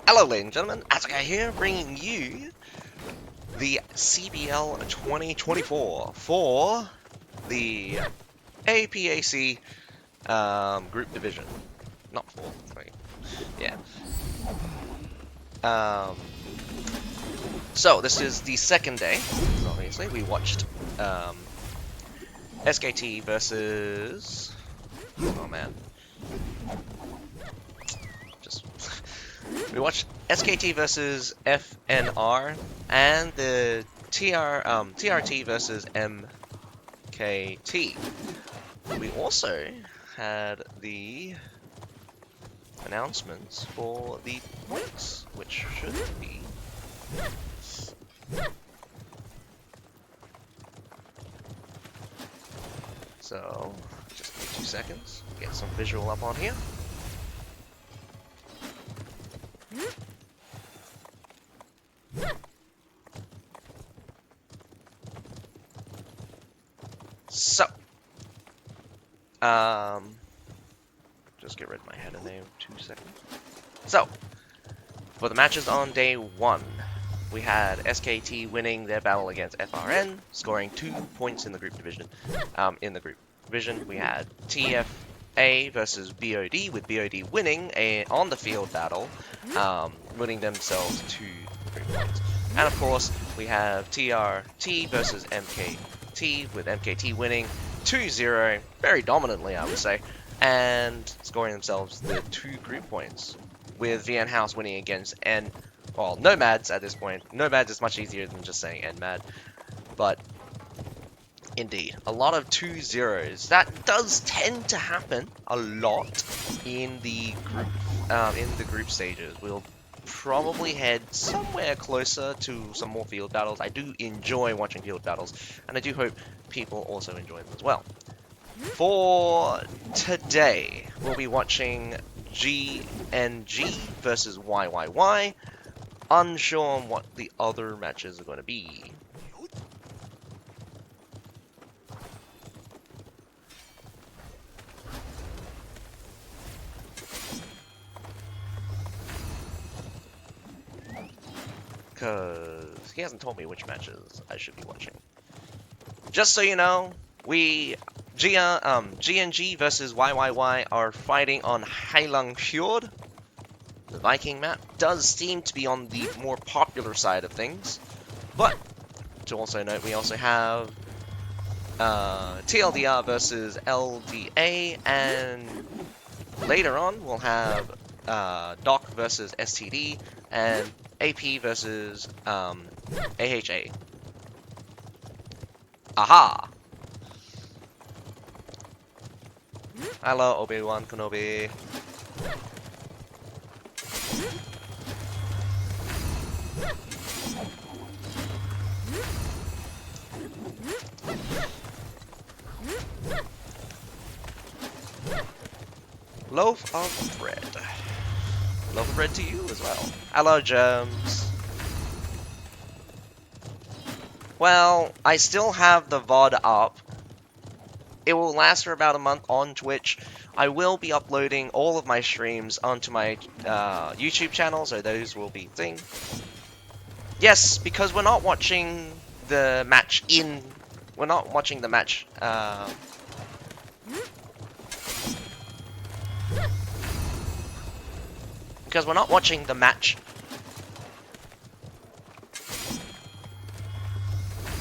Hello, ladies and gentlemen, APAC here, bringing you the CBL 2024 for the APAC group division. Not for, right? Yeah. So this is the second day. Obviously, we watched SKT versus. Oh man. We watched SKT versus FNR and the TRT versus MKT. We also had the announcements for the points, which should be so. Just give me 2 seconds. Get some visual up on here. So, just get rid of my header name. 2 seconds. So, for the matches on day 1, we had SKT winning their battle against FRN, scoring 2 points in the group division. We had TFA versus BOD, with BOD winning on the field battle, winning themselves 2 group points. And of course, we have TRT versus MKT, with MKT winning 2-0, very dominantly, I would say, and scoring themselves the 2 group points, with VN House winning against Nomads at this point. Nomads is much easier than just saying NMAD, but indeed, a lot of 2-0s. That does tend to happen a lot in the group stages. We'll probably head somewhere closer to some more field battles. I do enjoy watching field battles, and I do hope people also enjoy them as well. For today, we'll be watching GNG versus YYY. Unsure on what the other matches are going to be. Because he hasn't told me which matches I should be watching. Just so you know, GNG versus YYY are fighting on Heilung Fjord. The Viking map does seem to be on the more popular side of things, but to also note, we also have TLDR versus LDA, and later on we'll have Doc versus STD, and AP versus AHA. Aha! Hello, Obi-Wan Kenobi. Loaf of bread. Loaf of bread to you as well. Hello, Germs. Well, I still have the VOD up. It will last for about a month on Twitch. I will be uploading all of my streams onto my YouTube channel, so those will be thing. Yes, because we're not watching the match We're not watching the match. Because we're not watching the match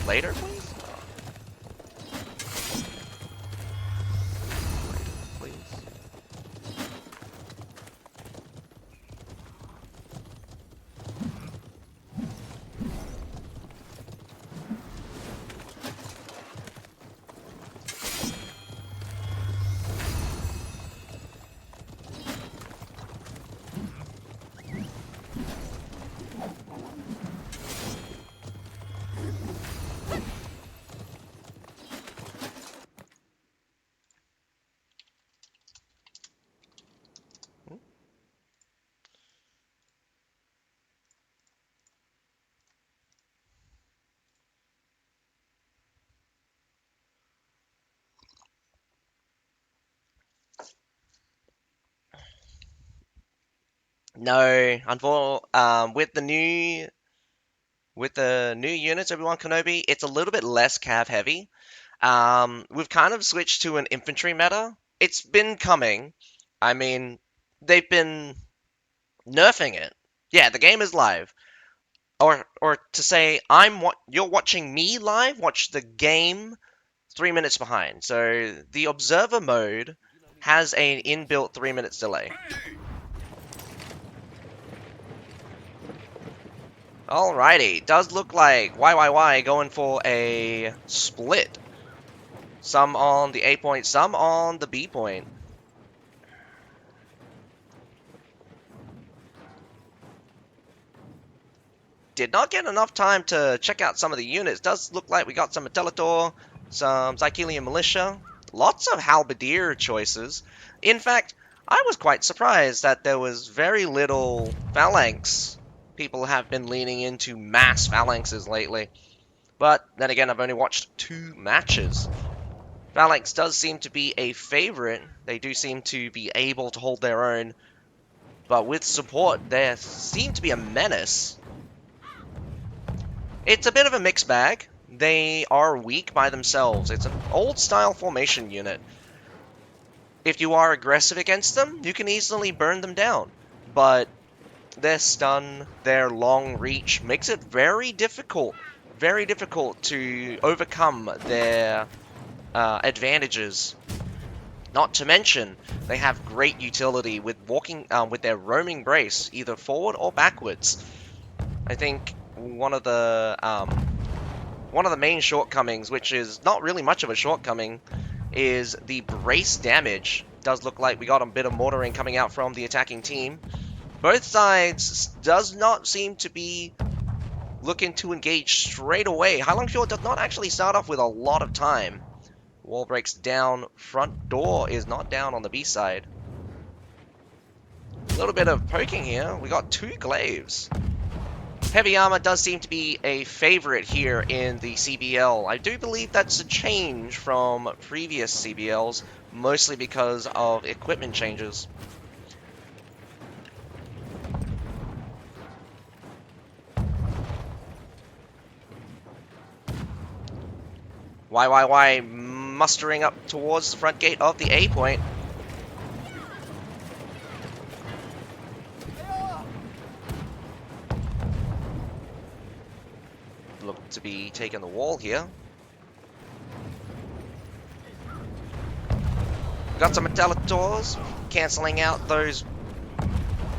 later, please? No, with the new units, Obi-Wan Kenobi, it's a little bit less cav heavy. We've kind of switched to an infantry meta. It's been coming. I mean, they've been nerfing it. Yeah, the game is live. Or to say you're watching me live, watch the game 3 minutes behind. So the observer mode has an inbuilt 3 minutes delay. Alrighty, does look like YYY going for a split. Some on the A point, some on the B point. Did not get enough time to check out some of the units. Does look like we got some Metellator, some Zycelian Militia, lots of Halberdier choices. In fact, I was quite surprised that there was very little Phalanx. People have been leaning into mass Phalanxes lately. But then again, I've only watched 2 matches. Phalanx does seem to be a favorite. They do seem to be able to hold their own. But with support, they seem to be a menace. It's a bit of a mixed bag. They are weak by themselves. It's an old-style formation unit. If you are aggressive against them, you can easily burn them down. But their stun, their long reach, makes it very difficult to overcome their advantages. Not to mention, they have great utility with walking with their roaming brace, either forward or backwards. I think one of the main shortcomings, which is not really much of a shortcoming, is the brace damage. Does look like we got a bit of mortaring coming out from the attacking team. Both sides does not seem to be looking to engage straight away. Heilong Fjord does not actually start off with a lot of time. Wall breaks down. Front door is not down on the B side. A little bit of poking here. We got 2 glaives. Heavy armor does seem to be a favorite here in the CBL. I do believe that's a change from previous CBLs, mostly because of equipment changes. YYY mustering up towards the front gate of the A point. Look to be taking the wall here. Got some Metallators, cancelling out those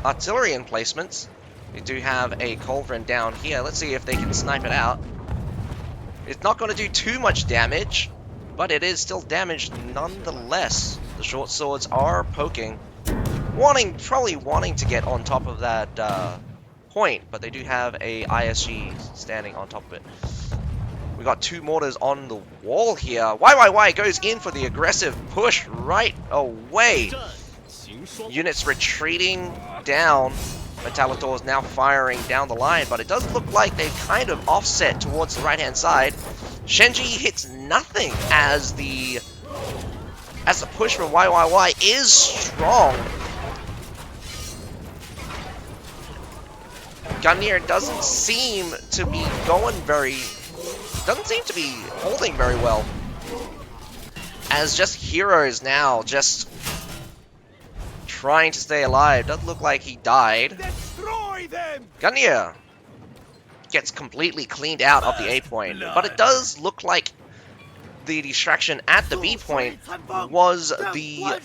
artillery emplacements. We do have a Culverin down here. Let's see if they can snipe it out. It's not going to do too much damage, but it is still damaged nonetheless. The short swords are poking. Probably wanting to get on top of that point, but they do have a ISG standing on top of it. We got 2 mortars on the wall here. YYY goes in for the aggressive push right away. Units retreating down. Metallador is now firing down the line, but it does look like they've kind of offset towards the right-hand side. Shenji hits nothing as the push from YYY is strong. Gungnir doesn't seem to be holding very well. As just heroes now, just trying to stay alive. Doesn't look like he died. Destroy them! Gungnir gets completely cleaned out of the A point, but it does look like the distraction at the B point was the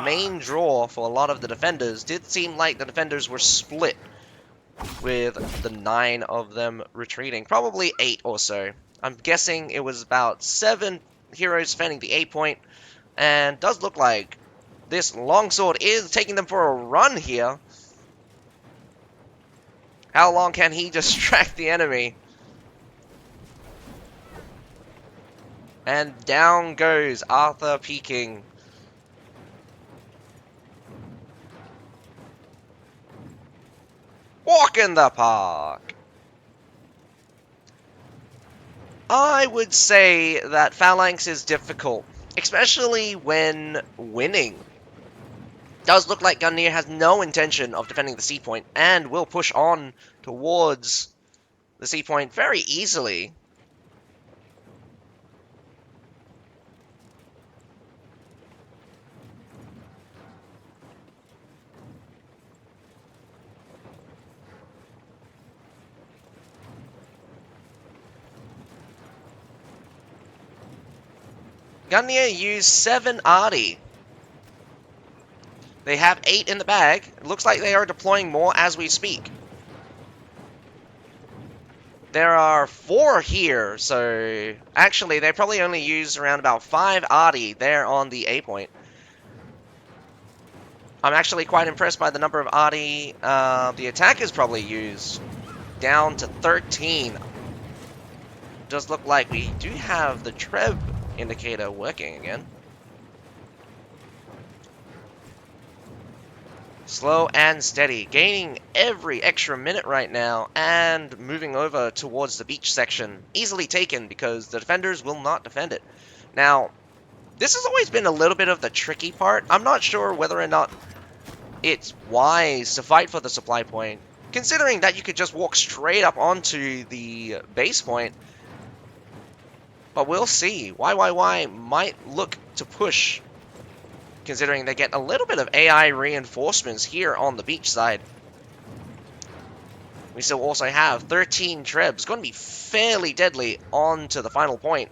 main draw for a lot of the defenders. Did seem like the defenders were split with the 9 of them retreating, probably 8 or so. I'm guessing it was about 7 heroes defending the A point, and does look like this longsword is taking them for a run here. How long can he distract the enemy? And down goes Arthur Peking. Walk in the park. I would say that Phalanx is difficult, especially when winning. Does look like Gungnir has no intention of defending the C point and will push on towards the C point very easily. Gungnir used 7 Arty. They have 8 in the bag. It looks like they are deploying more as we speak. There are 4 here, so actually they probably only used around about 5 Arty there on the A point. I'm actually quite impressed by the number of Arty the attackers probably used. Down to 13. Does look like we do have the Treb indicator working again. Slow and steady, gaining every extra minute right now and moving over towards the beach section. Easily taken because the defenders will not defend it. Now, this has always been a little bit of the tricky part. I'm not sure whether or not it's wise to fight for the supply point, considering that you could just walk straight up onto the base point. But we'll see. YYY might look to push, considering they get a little bit of AI reinforcements here on the beach side. We still also have 13 Trebs, going to be fairly deadly on to the final point.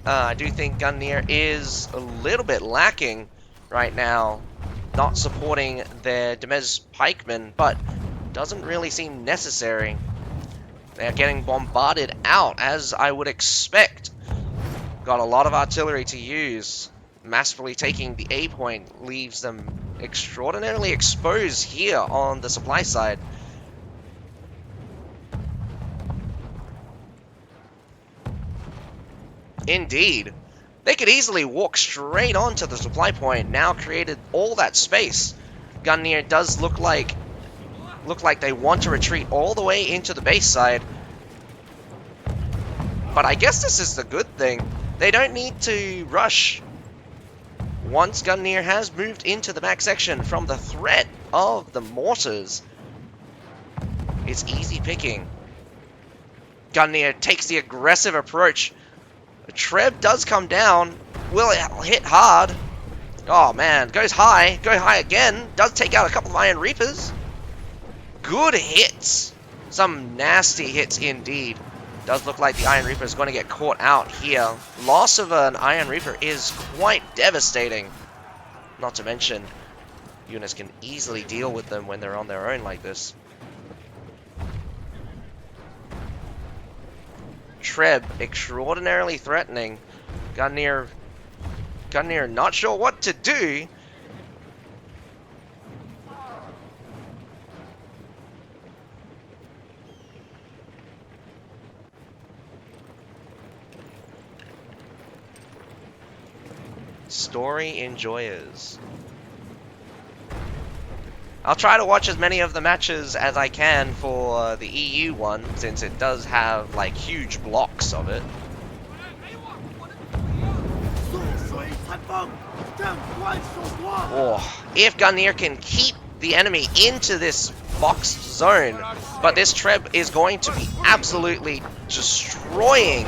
I do think Gungnir is a little bit lacking right now, not supporting their Demez pikemen, but doesn't really seem necessary. They're getting bombarded out, as I would expect. Got a lot of artillery to use. Massively taking the A point leaves them extraordinarily exposed here on the supply side. Indeed. They could easily walk straight onto the supply point, now created all that space. Gungnir does look like they want to retreat all the way into the base side. But I guess this is the good thing. They don't need to rush. Once Gungnir has moved into the back section from the threat of the mortars, it's easy picking. Gungnir takes the aggressive approach. The Treb does come down. Will it hit hard? Oh man, goes high. Go high again. Does take out a couple of Iron Reapers. Good hits. Some nasty hits indeed. Does look like the Iron Reaper is going to get caught out here. Loss of an Iron Reaper is quite devastating. Not to mention, units can easily deal with them when they're on their own like this. Treb extraordinarily threatening. Gungnir not sure what to do. Story enjoyers. I'll try to watch as many of the matches as I can for the EU one, since it does have like huge blocks of it. Oh, if Gungnir can keep the enemy into this box zone, but this Treb is going to be absolutely destroying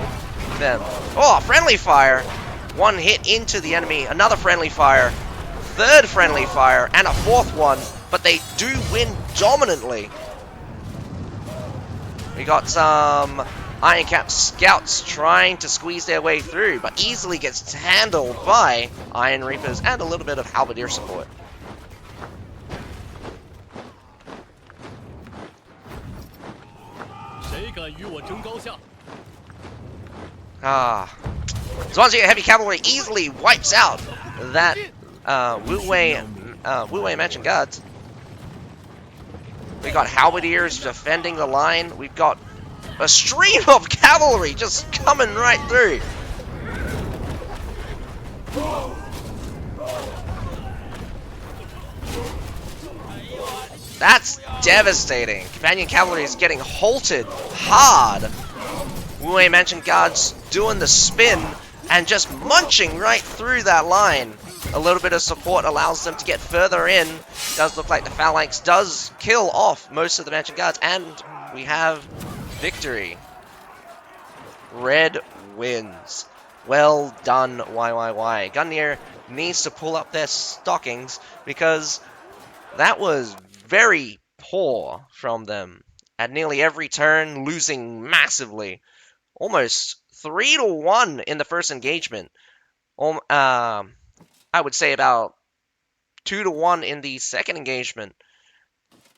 them. Oh, friendly fire. One hit into the enemy, another friendly fire, third friendly fire, and a fourth one. But they do win dominantly. We got some Iron Cap scouts trying to squeeze their way through, but easily gets handled by Iron Reapers and a little bit of Halberdier support. Swansea Heavy Cavalry easily wipes out that Wu Wei Mansion Guards. We got Halberdiers defending the line. We've got a stream of cavalry just coming right through. That's devastating. Companion cavalry is getting halted hard. Wu Mansion guards doing the spin and just munching right through that line. A little bit of support allows them to get further in. Does look like the phalanx does kill off most of the Mansion guards, and we have victory. Red wins. Well done, YYY. Gungnir needs to pull up their stockings because that was very poor from them. At nearly every turn, losing massively. Almost 3-1 in the first engagement. I would say about 2-1 in the second engagement.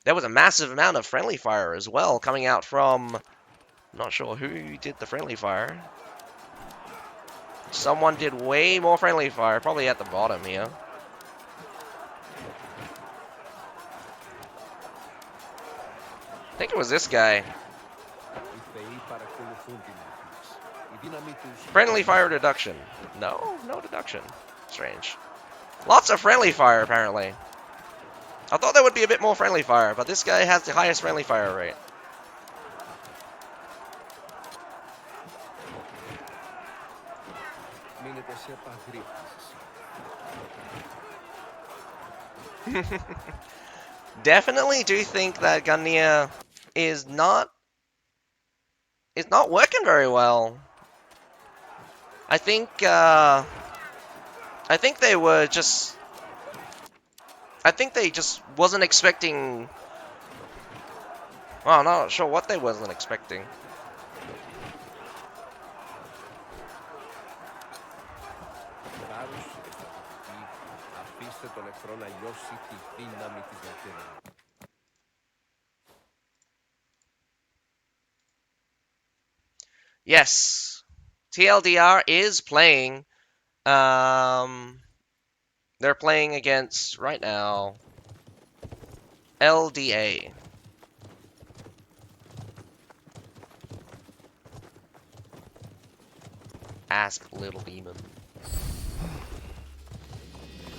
There was a massive amount of friendly fire as well coming out from... I'm not sure who did the friendly fire. Someone did way more friendly fire, probably at the bottom here. I think it was this guy. Friendly fire deduction. No deduction. Strange. Lots of friendly fire, apparently. I thought there would be a bit more friendly fire, but this guy has the highest friendly fire rate. Definitely do think that Gungnir is not working very well. I think they just wasn't expecting. Well, I'm not sure what they wasn't expecting. Yes, TLDR is playing. They're playing against, right now, LDA. Ask Little Demon.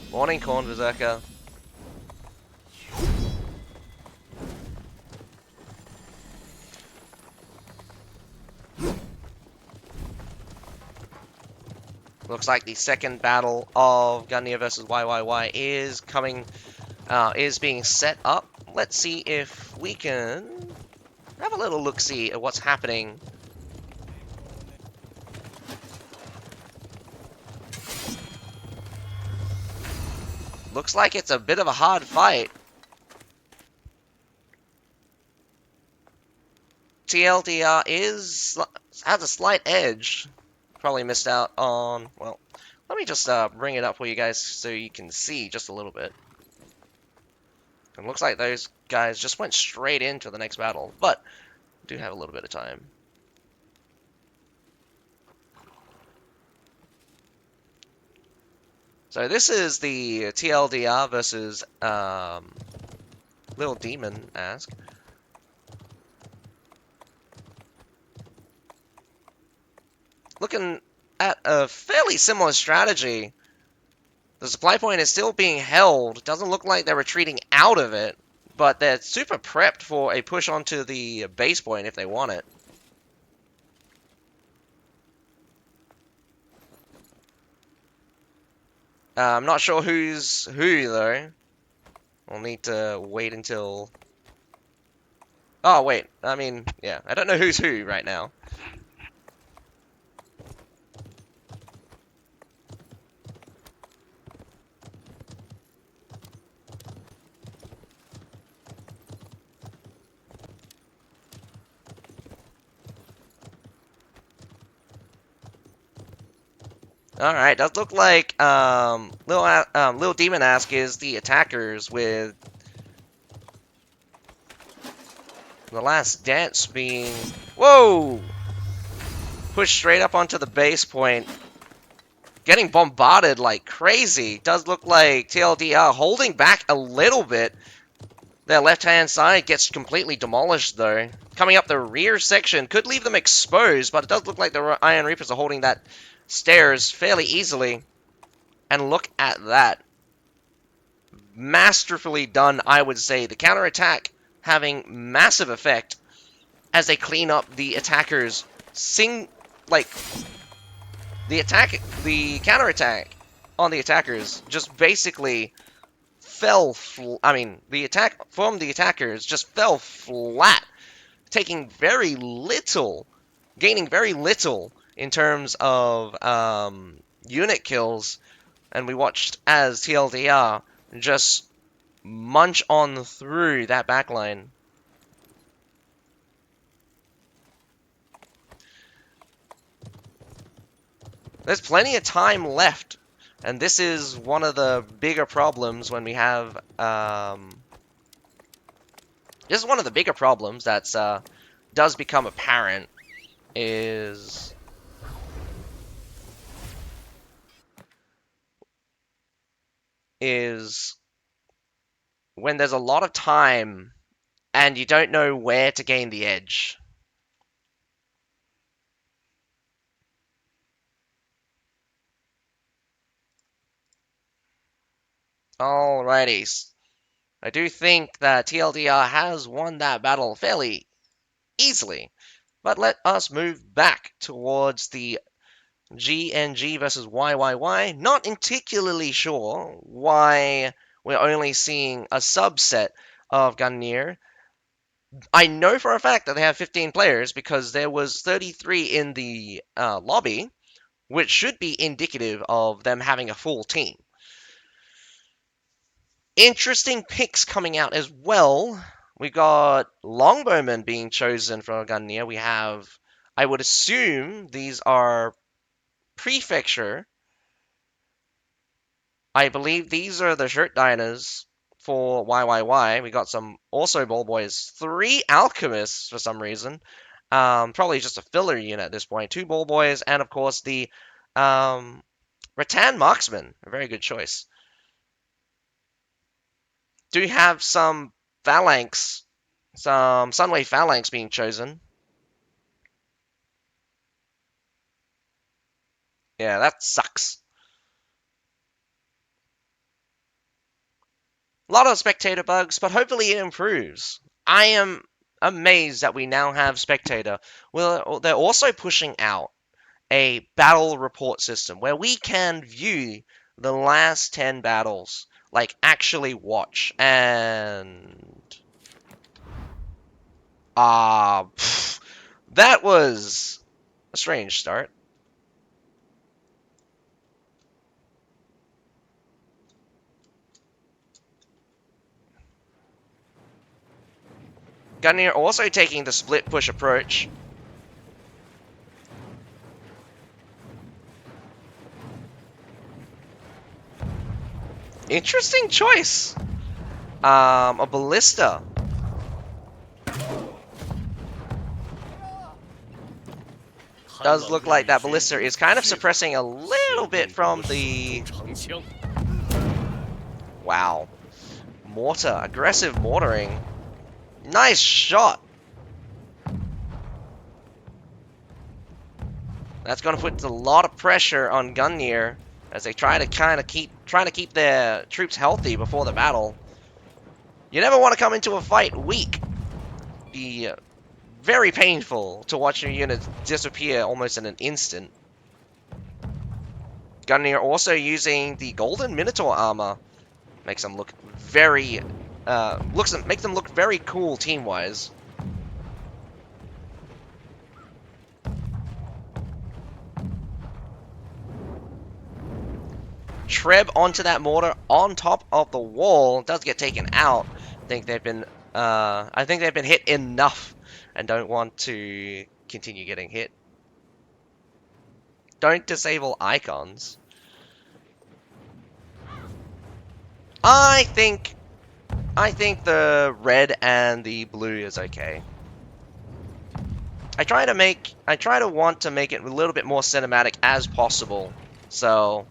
Morning, Corn Berserker. Looks like the second battle of Gungnir versus YYY is coming, is being set up. Let's see if we can have a little look-see at what's happening. Looks like it's a bit of a hard fight. TLDR has a slight edge. Probably missed out on, well, let me just bring it up for you guys so you can see just a little bit. It looks like those guys just went straight into the next battle, but do have a little bit of time. So this is the TLDR versus Little Demon Ask. Looking at a fairly similar strategy. The supply point is still being held. Doesn't look like they're retreating out of it, but they're super prepped for a push onto the base point if they want it. I'm not sure who's who, though. We'll need to wait until... Oh, wait. I mean, yeah. I don't know who's who right now. Alright, does look like Lil Demon Ask is the attackers, with the last dance being... Whoa! Pushed straight up onto the base point. Getting bombarded like crazy. Does look like TLDR holding back a little bit. Their left-hand side gets completely demolished, though. Coming up the rear section could leave them exposed, but it does look like the Iron Reapers are holding that stairs fairly easily. And look at that. masterfully done, I would say. The counterattack having massive effect as they clean up the attackers. The counterattack on the attackers just basically the attack from the attackers just fell flat, taking very little, gaining very little in terms of unit kills, and we watched as TLDR just munch on through that backline. There's plenty of time left, and this is one of the bigger problems when we have, this is one of the bigger problems that does become apparent, is when there's a lot of time and you don't know where to gain the edge. Alrighty. I do think that TLDR has won that battle fairly easily, but let us move back towards the GNG versus YYY. Not particularly sure why we're only seeing a subset of Gungnir. I know for a fact that they have 15 players because there was 33 in the lobby, which should be indicative of them having a full team. Interesting picks coming out as well. We got Longbowmen being chosen for Gungnir. We have, I would assume these are Prefecture. I believe these are the Shirt Diners for YYY. We got some also Ball Boys. 3 Alchemists for some reason. Probably just a filler unit at this point. 2 Ball Boys, and of course the Rattan Marksman. A very good choice. Do we have some Phalanx, some Sunway Phalanx being chosen? Yeah, that sucks. A lot of spectator bugs, but hopefully it improves. I am amazed that we now have spectator. Well, they're also pushing out a battle report system where we can view the last 10 battles, like actually watch, and that was a strange start. Gungnir also taking the split push approach. Interesting choice. A ballista. Does look like that ballista is kind of suppressing a little bit from the... Wow. Mortar. Aggressive mortaring. Nice shot. That's going to put a lot of pressure on Gungnir as they try to keep their troops healthy before the battle. You never want to come into a fight weak. Be very painful to watch your units disappear almost in an instant. Gungnir also using the Golden Minotaur armor makes them look very makes them look very cool team-wise. Treb onto that mortar on top of the wall does get taken out. I think they've been hit enough and don't want to continue getting hit. Don't disable icons. I think the red and the blue is okay. I try to want to make it a little bit more cinematic as possible. So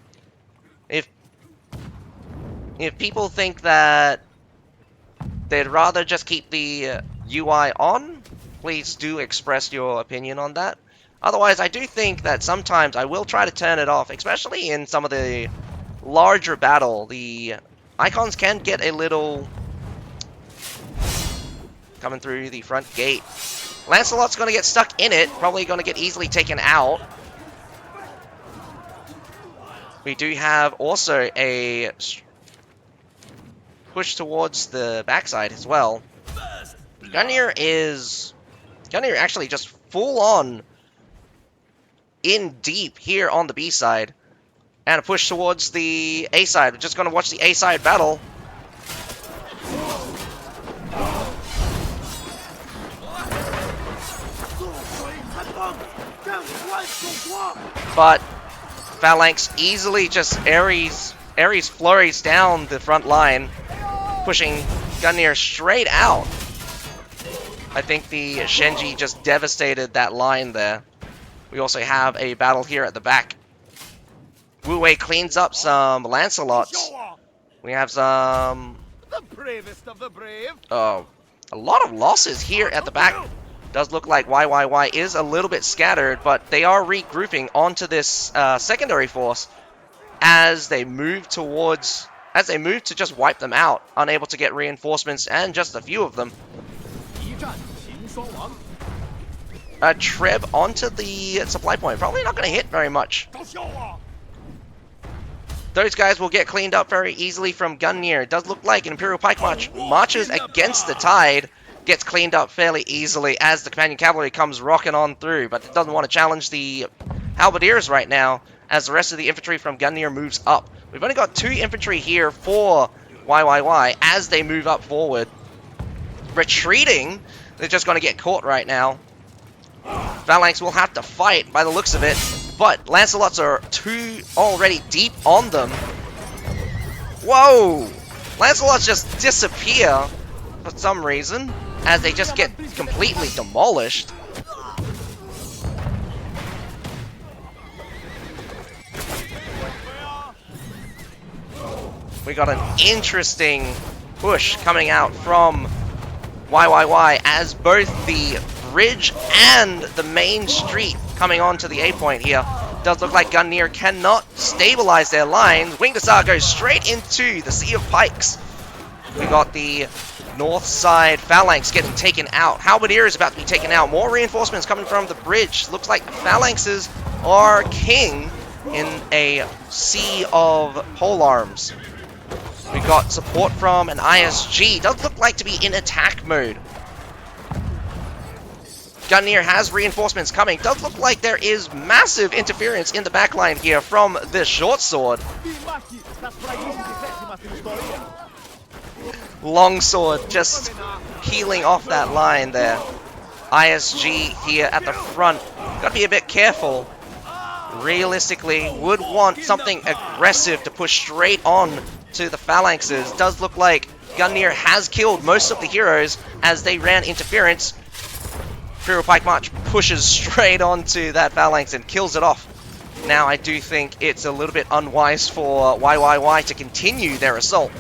if people think that they'd rather just keep the UI on, please do express your opinion on that. Otherwise, I do think that sometimes I will try to turn it off, especially in some of the larger battle, the Icons can get a little... coming through the front gate. Lancelot's going to get stuck in it. Probably going to get easily taken out. We do have also a push towards the backside as well. Gungnir actually just full on in deep here on the B side. And a push towards the A side. We're just going to watch the A side battle. But Phalanx easily just Ares flurries down the front line, pushing Gungnir straight out. I think the Shenji just devastated that line there. We also have a battle here at the back. Wu Wei cleans up some Lancelots. We have some... The bravest of the brave. a lot of losses here at the back. Does look like YYY is a little bit scattered, but they are regrouping onto this secondary force as they move to just wipe them out, unable to get reinforcements, and just a few of them. A Treb onto the supply point, probably not going to hit very much. Those guys will get cleaned up very easily from Gungnir. It does look like an Imperial Pike March marches against the tide, gets cleaned up fairly easily as the companion cavalry comes rocking on through, but it doesn't want to challenge the halberdiers right now as the rest of the infantry from Gungnir moves up. We've only got 2 infantry here for YYY as they move up forward. Retreating, they're just going to get caught right now. Phalanx will have to fight by the looks of it, but Lancelots are 2 already deep on them. Whoa! Lancelots just disappear for some reason as they just get completely demolished. We got an interesting push coming out from YYY as both the bridge and the main street coming onto the A point here. Does look like Gungnir cannot stabilize their lines. Winged Hussar goes straight into the Sea of Pikes. We got the north side Phalanx getting taken out. Halberdier is about to be taken out. More reinforcements coming from the bridge. Looks like the Phalanxes are king in a sea of polearms. We got support from an ISG. Does look like to be in attack mode. Gungnir has reinforcements coming. Does look like there is massive interference in the backline here from this short sword. Longsword just peeling off that line there. ISG here at the front. Gotta be a bit careful. Realistically, would want something aggressive to push straight on to the Phalanxes. Does look like Gungnir has killed most of the heroes as they ran interference. Imperial Pike March pushes straight onto that Phalanx and kills it off. Now I do think it's a little bit unwise for YYY to continue their assault.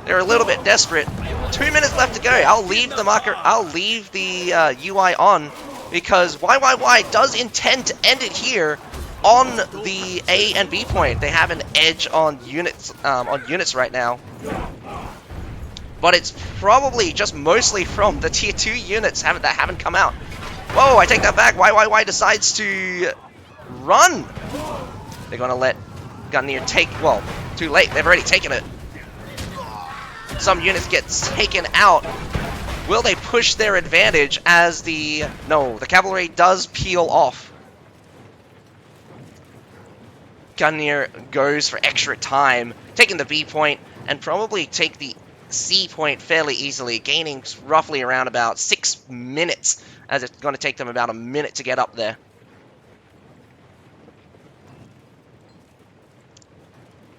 They're a little bit desperate. 2 minutes left to go. I'll leave the marker. I'll leave the UI on because YYY does intend to end it here on the A and B point. They have an edge on units right now. But it's probably just mostly from the tier 2 units that haven't come out. Whoa, I take that back. YYY decides to run. They're going to let Gungnir take... Well, too late. They've already taken it. Some units get taken out. Will they push their advantage as the... No, the cavalry does peel off. Gungnir goes for extra time, taking the B point, and probably take the C point fairly easily, gaining roughly around about 6 minutes, as it's going to take them about a minute to get up there.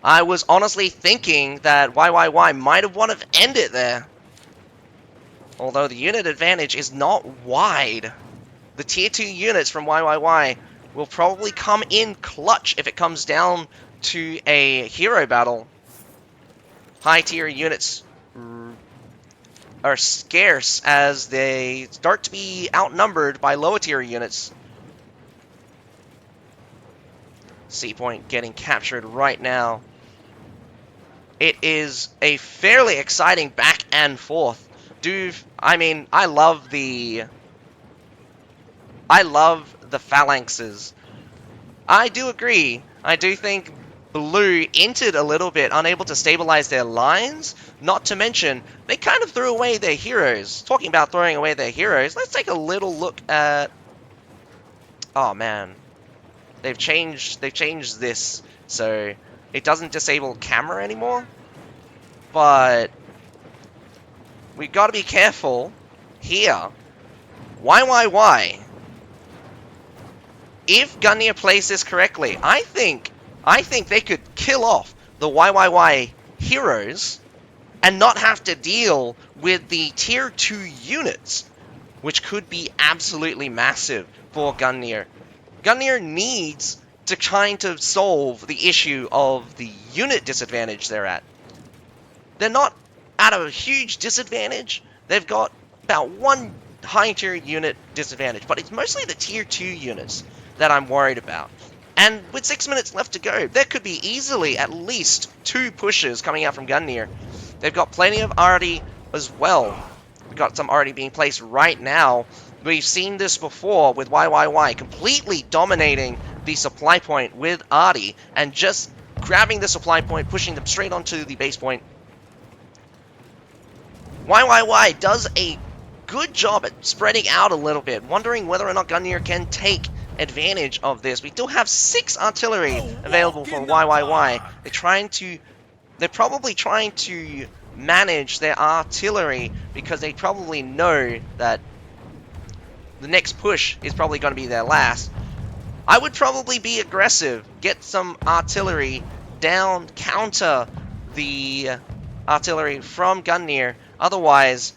I was honestly thinking that YYY might have wanted to end it there. Although the unit advantage is not wide. The tier 2 units from YYY will probably come in clutch if it comes down to a hero battle. High tier units are scarce as they start to be outnumbered by lower tier units. C point getting captured right now. it is a fairly exciting back and forth. I mean, I love the phalanxes. I do agree. I do think Blue entered a little bit unable to stabilize their lines. Not to mention, they kind of threw away their heroes. Talking about throwing away their heroes, let's take a little look at... Oh man, they've changed this so it doesn't disable camera anymore. But we got to be careful here. Why? If Gungnir plays this correctly, I think they could kill off the YYY heroes and not have to deal with the tier 2 units, which could be absolutely massive for Gungnir. Gungnir needs to try to solve the issue of the unit disadvantage they're at. They're not at a huge disadvantage. They've got about one high tier unit disadvantage, but it's mostly the tier 2 units that I'm worried about. And with 6 minutes left to go, there could be easily at least 2 pushes coming out from Gungnir. They've got plenty of arty as well. We've got some arty being placed right now. We've seen this before with YYY completely dominating the supply point with arty and just grabbing the supply point, pushing them straight onto the base point. YYY does a good job at spreading out a little bit, wondering whether or not Gungnir can take advantage of this. We still have 6 artillery available for YYY. They're probably trying to manage their artillery because they probably know that the next push is probably going to be their last. I would probably be aggressive, get some artillery down, counter the artillery from Gungnir. Otherwise,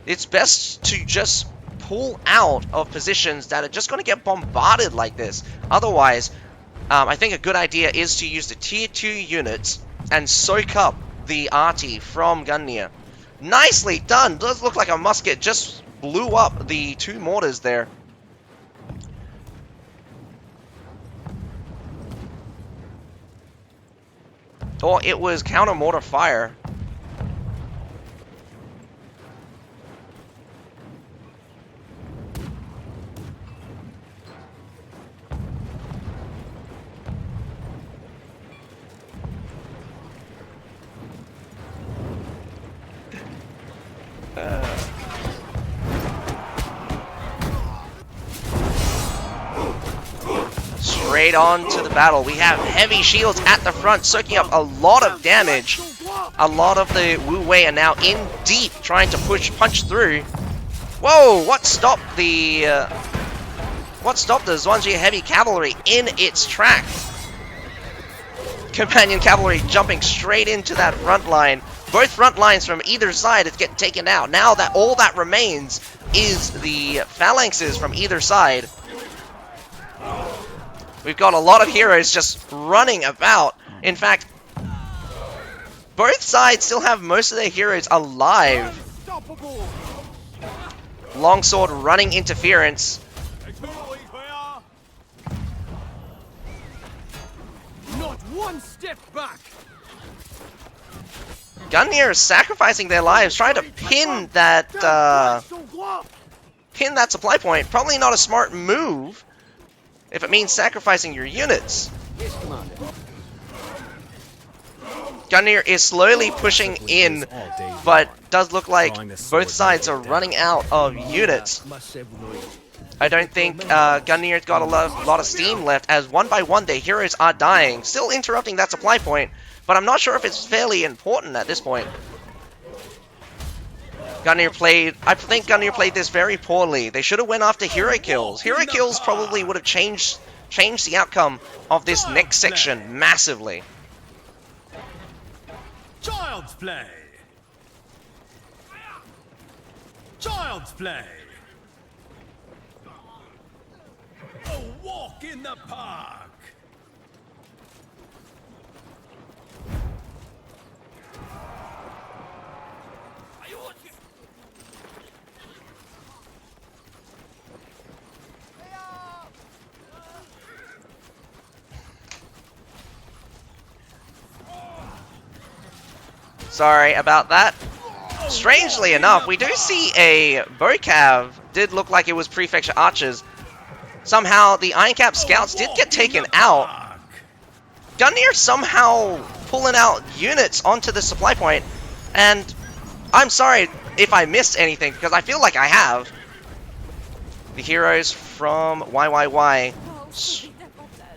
it's best to just pull out of positions that are just going to get bombarded like this. Otherwise, I think a good idea is to use the tier 2 units and soak up the arty from Gungnir. Nicely done! Does look like a musket just blew up the 2 mortars there. Or it was counter mortar fire. Straight on to the battle. We have heavy shields at the front, soaking up a lot of damage. A lot of the Wu Wei are now in deep, trying to punch through. Whoa! What stopped the Zhuangzi heavy cavalry in its tracks? Companion cavalry jumping straight into that front line. Both front lines from either side is getting taken out. Now that all that remains is the phalanxes from either side. We've got a lot of heroes just running about. In fact, both sides still have most of their heroes alive. Longsword running interference. Not one step back. Gungnir is sacrificing their lives, trying to pin that supply point. Probably not a smart move if it means sacrificing your units. Gungnir is slowly pushing in, but does look like both sides are running out of units. I don't think Gungnir's got a lot of steam left, as one by one their heroes are dying, still interrupting that supply point, but I'm not sure if it's fairly important at this point. I think Gungnir played this very poorly. They should have went after hero kills. Hero kills probably would have changed the outcome of this next section massively. Child's play. Child's play. A walk in the park. Sorry about that. Strangely enough, we do see a Bocav did look like it was Prefecture Archers. Somehow, the Ironcap Scouts did get taken out. Gungnir somehow pulling out units onto the supply point, and I'm sorry if I missed anything, because I feel like I have. The heroes from YYY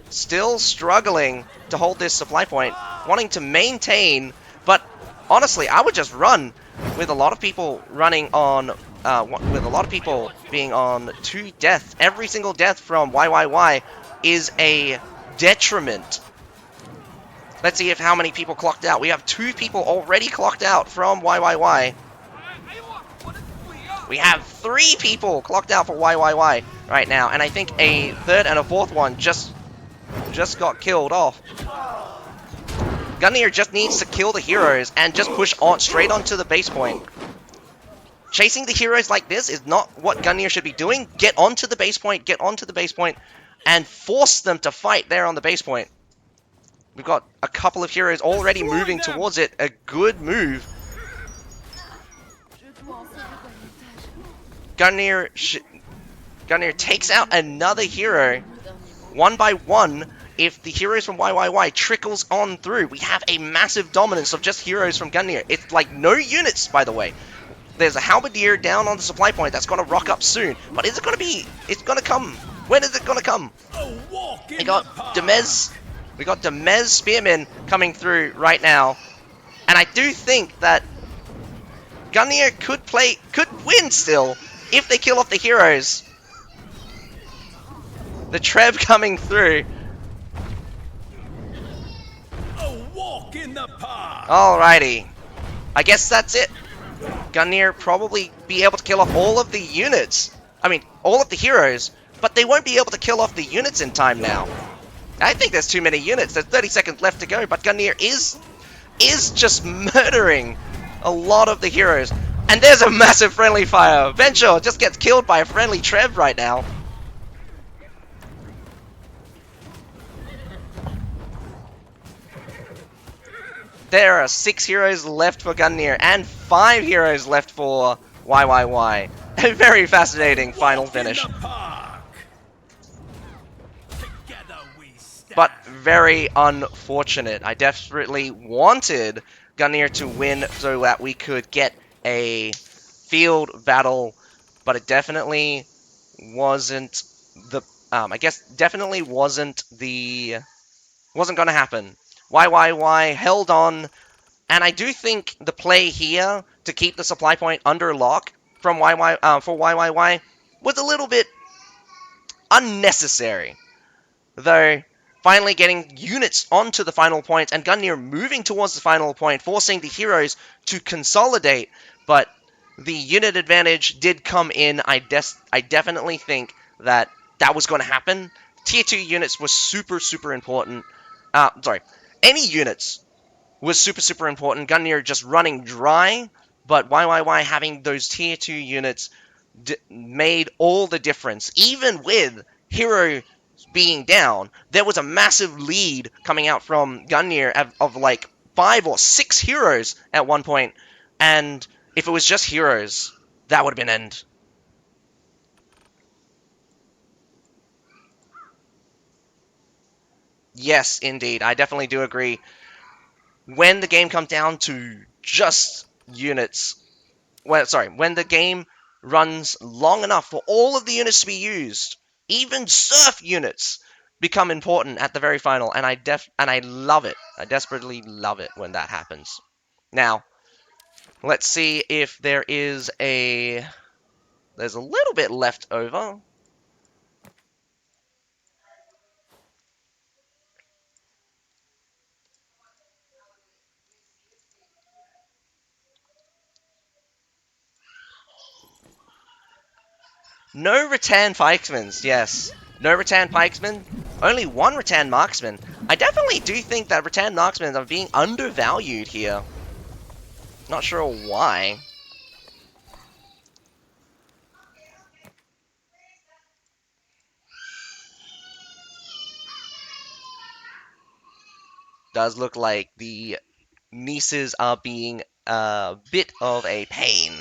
still struggling to hold this supply point, wanting to maintain, but honestly, I would just run with a lot of people running on, with a lot of people being on 2 deaths. Every single death from YYY is a detriment. Let's see if how many people clocked out. We have 2 people already clocked out from YYY. We have 3 people clocked out for YYY right now, and I think a 3rd and a 4th one just got killed off. Gungnir just needs to kill the heroes and just push on straight onto the base point. Chasing the heroes like this is not what Gungnir should be doing. Get onto the base point, and force them to fight there on the base point. We've got a couple of heroes already moving towards it. A good move. Gungnir takes out another hero, 1 by 1. If the heroes from YYY trickles on through, we have a massive dominance of just heroes from Gungnir. It's like no units, by the way. There's a Halberdier down on the supply point that's going to rock up soon. But is it going to be... It's going to come. When is it going to come? We got Demez. We got Demez Spearmen coming through right now. And I do think that Gungnir could win still if they kill off the heroes. The Treb coming through. Alrighty. I guess that's it. Gungnir probably be able to kill off all of the units. I mean, all of the heroes. But they won't be able to kill off the units in time now. I think there's too many units. There's 30 seconds left to go. But Gungnir is just murdering a lot of the heroes. And there's a massive friendly fire. Venture just gets killed by a friendly Treb right now. There are 6 heroes left for Gungnir and 5 heroes left for YYY. A very fascinating final finish. But very unfortunate. I desperately wanted Gungnir to win so that we could get a field battle, but it definitely wasn't the... I guess definitely wasn't going to happen. YYY held on, and I do think the play here to keep the supply point under lock from for YYY was a little bit unnecessary. Though, finally getting units onto the final point, and Gungnir moving towards the final point, forcing the heroes to consolidate, but the unit advantage did come in. I definitely think that was going to happen. Tier 2 units were super important. Any units was super important. Gungnir just running dry, but YYY having those tier 2 units made all the difference. Even with hero being down, there was a massive lead coming out from Gungnir of like 5 or 6 heroes at one point, and if it was just heroes, that would have been end. Yes, indeed, I definitely do agree. When the game comes down to just units, when the game runs long enough for all of the units to be used, even surf units become important at the very final, and I love it. I desperately love it when that happens. Now, let's see if there's a little bit left over. No rattan pikesmen, yes. No rattan pikesmen, only 1 rattan marksman. I definitely do think that rattan marksmen are being undervalued here. Not sure why. Does look like the nieces are being a bit of a pain.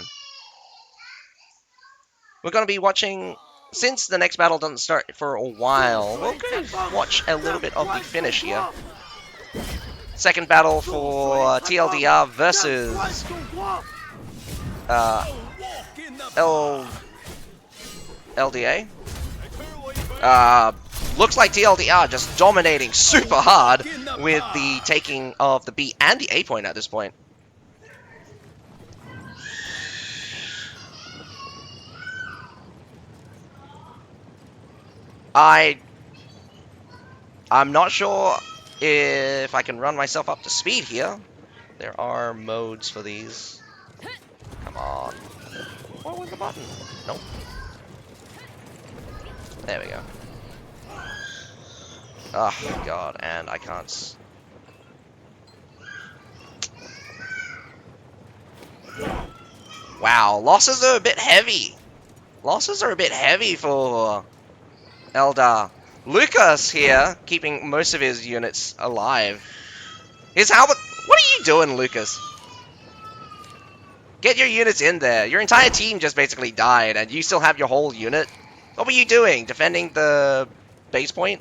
We're going to be watching, since the next battle doesn't start for a while, we'll go watch a little bit of the finish here. Second battle for TLDR versus LDA. Looks like TLDR just dominating super hard with the taking of the B and the A point at this point. I'm not sure if I can run myself up to speed here. There are modes for these. Come on. What was the button? Nope. There we go. Oh god, and I can't. Wow, losses are a bit heavy. Losses are a bit heavy for Eldar. Lucas here, keeping most of his units alive. His Halberd. What are you doing, Lucas? Get your units in there. Your entire team just basically died, and you still have your whole unit. What were you doing? Defending the base point?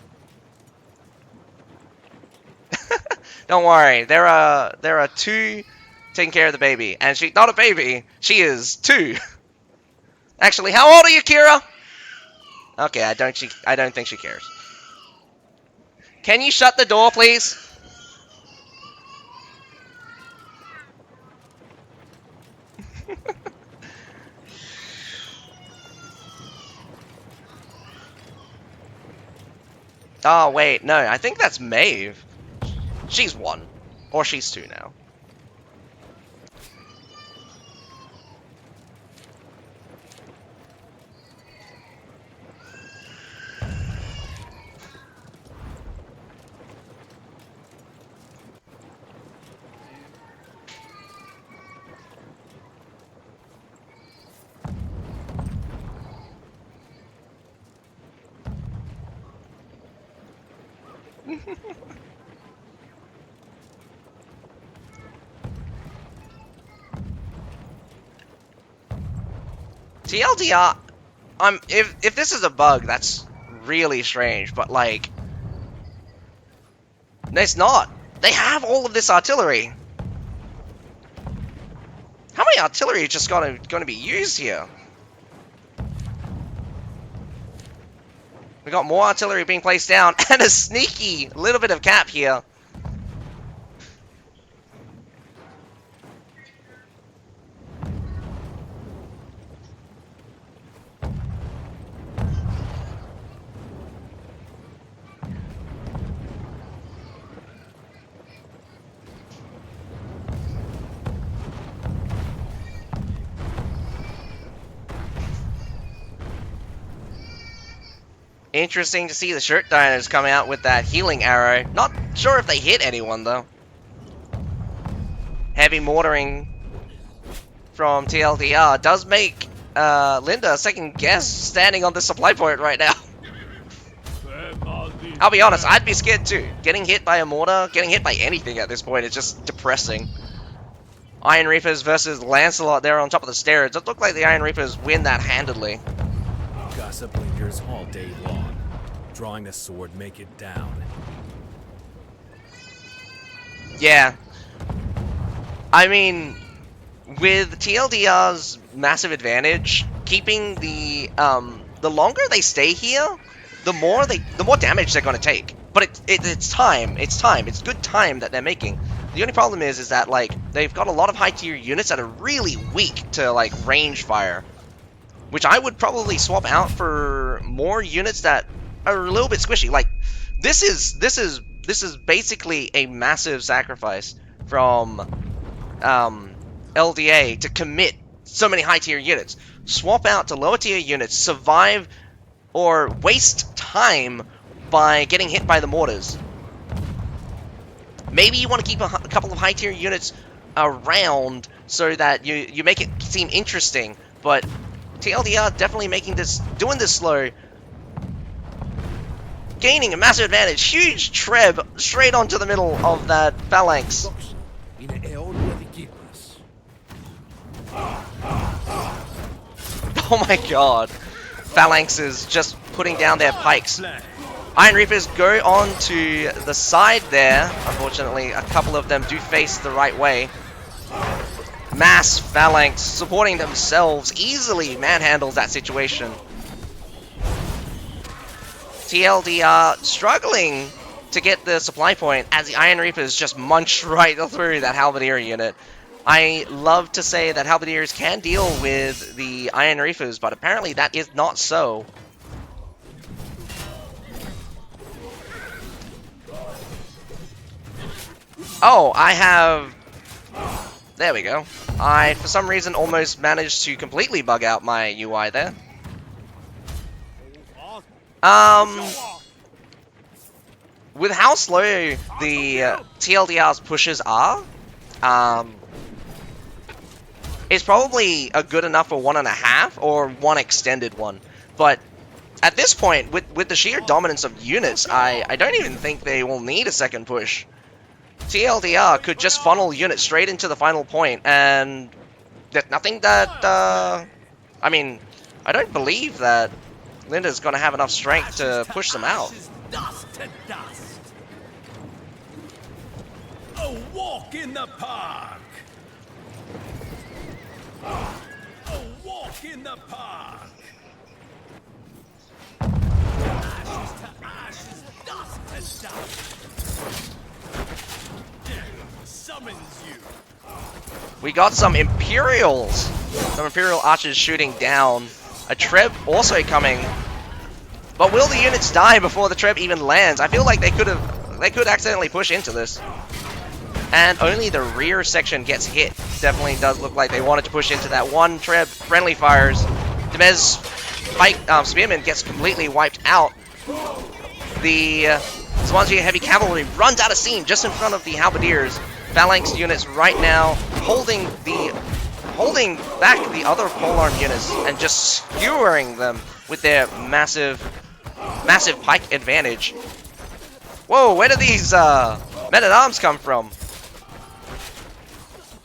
Don't worry. There are two taking care of the baby, and she's not a baby. She is 2. Actually, how old are you, Kira? Okay, I don't think she cares. Can you shut the door, please? Oh, wait, no, I think that's Maeve. She's 1. Or she's 2 now. TLDR, if this is a bug, that's really strange, but like, it's not. They have all of this artillery. How many artillery is just going to be used here? We got more artillery being placed down, and a sneaky little bit of cap here. Interesting to see the shirt diners come out with that healing arrow. Not sure if they hit anyone, though. Heavy mortaring from TLDR does make Linda second guess standing on the supply point right now. I'll be honest, I'd be scared too. Getting hit by a mortar, getting hit by anything at this point is just depressing. Iron Reapers versus Lancelot there on top of the stairs. It does look like the Iron Reapers win that handedly. Gossip lingers all day long. Drawing a sword, make it down. Yeah. I mean, with TLDR's massive advantage, keeping the longer they stay here, the more damage they're gonna take. But it's time. It's time. It's good time that they're making. The only problem is that like they've got a lot of high tier units that are really weak to like range fire, which I would probably swap out for more units that are a little bit squishy. Like this is basically a massive sacrifice from LDA to commit so many high tier units. Swap out to lower tier units, survive or waste time by getting hit by the mortars. Maybe you want to keep a couple of high tier units around so that you make it seem interesting, but TLDR definitely doing this slow, gaining a massive advantage. Huge treb straight onto the middle of that phalanx. Oh my god. Phalanx is just putting down their pikes. Iron Reapers go on to the side there. Unfortunately, a couple of them do face the right way. Mass Phalanx supporting themselves easily manhandles that situation. TLDR struggling to get the supply point as the Iron Reapers just munch right through that Halberdier unit. I love to say that Halberdiers can deal with the Iron Reapers, but apparently that is not so. Oh, I have... There we go. I, for some reason, almost managed to completely bug out my UI there. With how slow the TLDR's pushes are, it's probably a good enough for 1.5 or one extended one. But at this point, with the sheer dominance of units, I don't even think they will need a second push. TLDR could just funnel units straight into the final point, and there's nothing that, I mean, I don't believe that Linda's going to have enough strength to push them out. Dust to dust. A walk in the park. A walk in the park. Ashes to ashes, dust to dust. Summons you. We got some Imperials! Some Imperial Archers shooting down. A Treb also coming. But will the units die before the Treb even lands? I feel like they could accidentally push into this. And only the rear section gets hit. Definitely does look like they wanted to push into that one Treb. Friendly fires. Demez Spearman gets completely wiped out. The Swansea Heavy Cavalry runs out of steam just in front of the Halberdiers. Phalanx units right now holding back the other polearm units and just skewering them with their massive pike advantage. Whoa, where do these men-at-arms come from?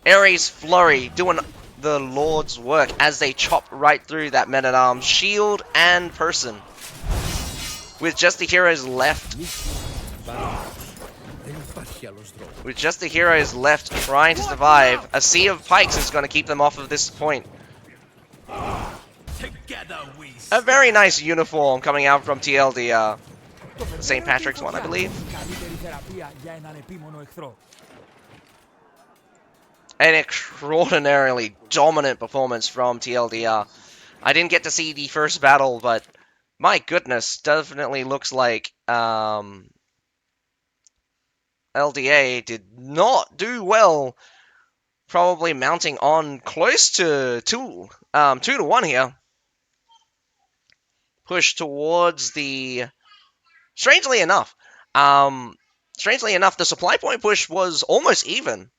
Ares Flurry doing the Lord's work as they chop right through that men-at-arms shield and person. With just the heroes left. With just the heroes left trying to survive, a sea of pikes is going to keep them off of this point. Together we A very nice uniform coming out from TLDR. The St. Patrick's one, I believe. An extraordinarily dominant performance from TLDR. I didn't get to see the first battle, but my goodness, definitely looks like LDA did not do well. Probably mounting on close to 2 to 1 here. Push towards the... Strangely enough, the supply point push was almost even.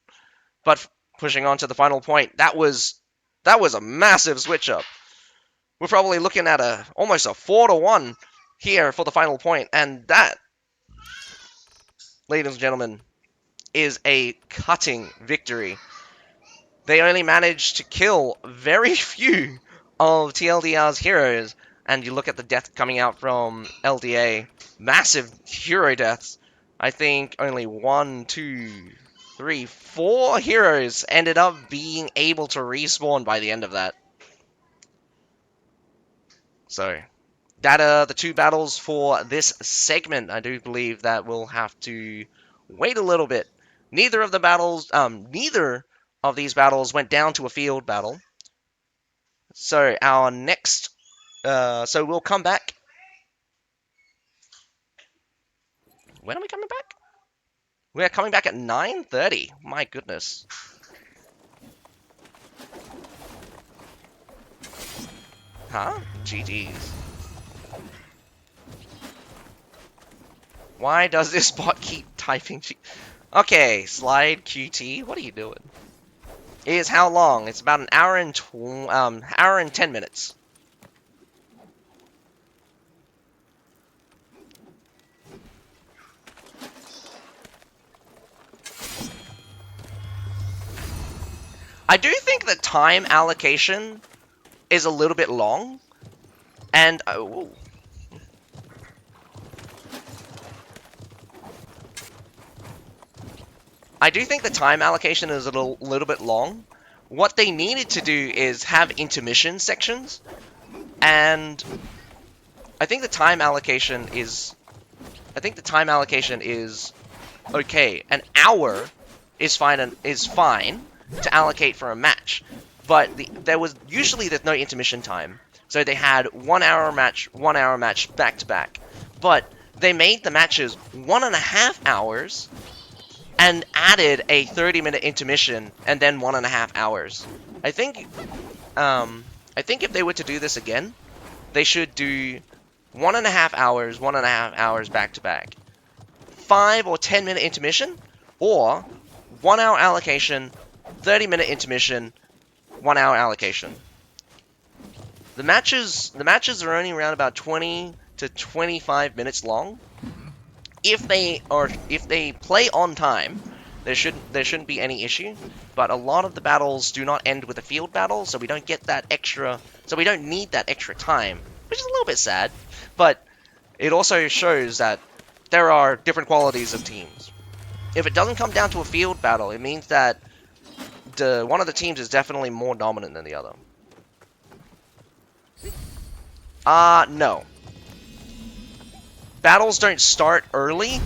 But pushing on to the final point, that was a massive switch up. We're probably looking at almost a 4 to 1 here for the final point, and that, ladies and gentlemen, is a cutting victory. They only managed to kill very few of TLDR's heroes, and you look at the death coming out from LDA, massive hero deaths. I think only 1, 2, 3, 4 heroes ended up being able to respawn by the end of that. So, that are the 2 battles for this segment. I do believe that we'll have to wait a little bit. Neither of these battles went down to a field battle. So our next, so we'll come back. When are we coming back? We're coming back at 9:30. My goodness. Huh? GG's. Why does this bot keep typing Okay, slide QT. What are you doing? It is how long? It's about an hour and 10 minutes. I do think the time allocation is a little bit long, and ooh. I do think the time allocation is a little bit long. What they needed to do is have intermission sections, and I think the time allocation is okay. An hour is fine to allocate for a match, but there's no intermission time, so they had 1 hour match back to back, but they made the matches 1.5 hours and added a 30-minute intermission and then 1.5 hours. I think if they were to do this again, they should do 1.5 hours, 1.5 hours back to back, 5 or 10-minute intermission, or 1 hour allocation, 30-minute intermission, 1 hour allocation. The matches are only around about 20 to 25 minutes long. If they play on time, there shouldn't be any issue. But a lot of the battles do not end with a field battle, so we don't get that extra. So we don't need that extra time, which is a little bit sad. But it also shows that there are different qualities of teams. If it doesn't come down to a field battle, it means that one of the teams is definitely more dominant than the other. No. Battles don't start early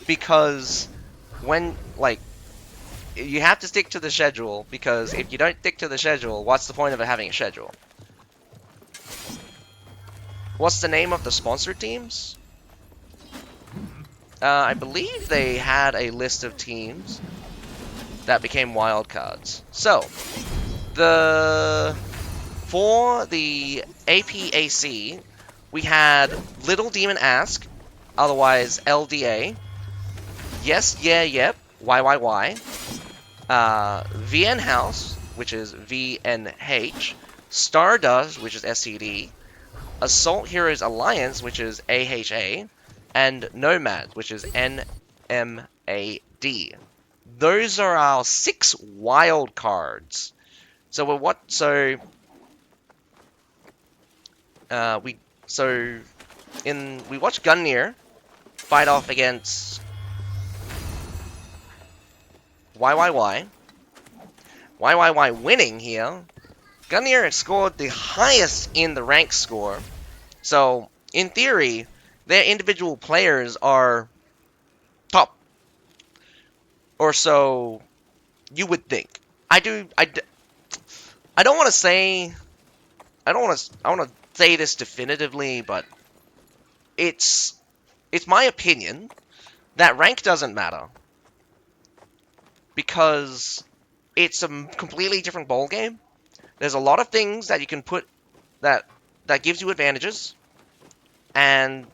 because you have to stick to the schedule, because if you don't stick to the schedule, what's the point of having a schedule? What's the name of the sponsored teams? I believe they had a list of teams that became wildcards. So, for the APAC, we had Little Demon Ask, otherwise LDA, Yes, Yeah, Yep, YYY, VN House, which is VNH, Stardust, which is SCD, Assault Heroes Alliance, which is AHA, and Nomad, which is NMAD. Those are our 6 wild cards. So we watched Gungnir fight off against YYY. YYY winning here. Gungnir scored the highest in the rank score. So, in theory, their individual players are top. Or so you would think. I don't want to say this definitively, but it's my opinion that rank doesn't matter, because it's a completely different ball game. There's a lot of things that you can put that gives you advantages, and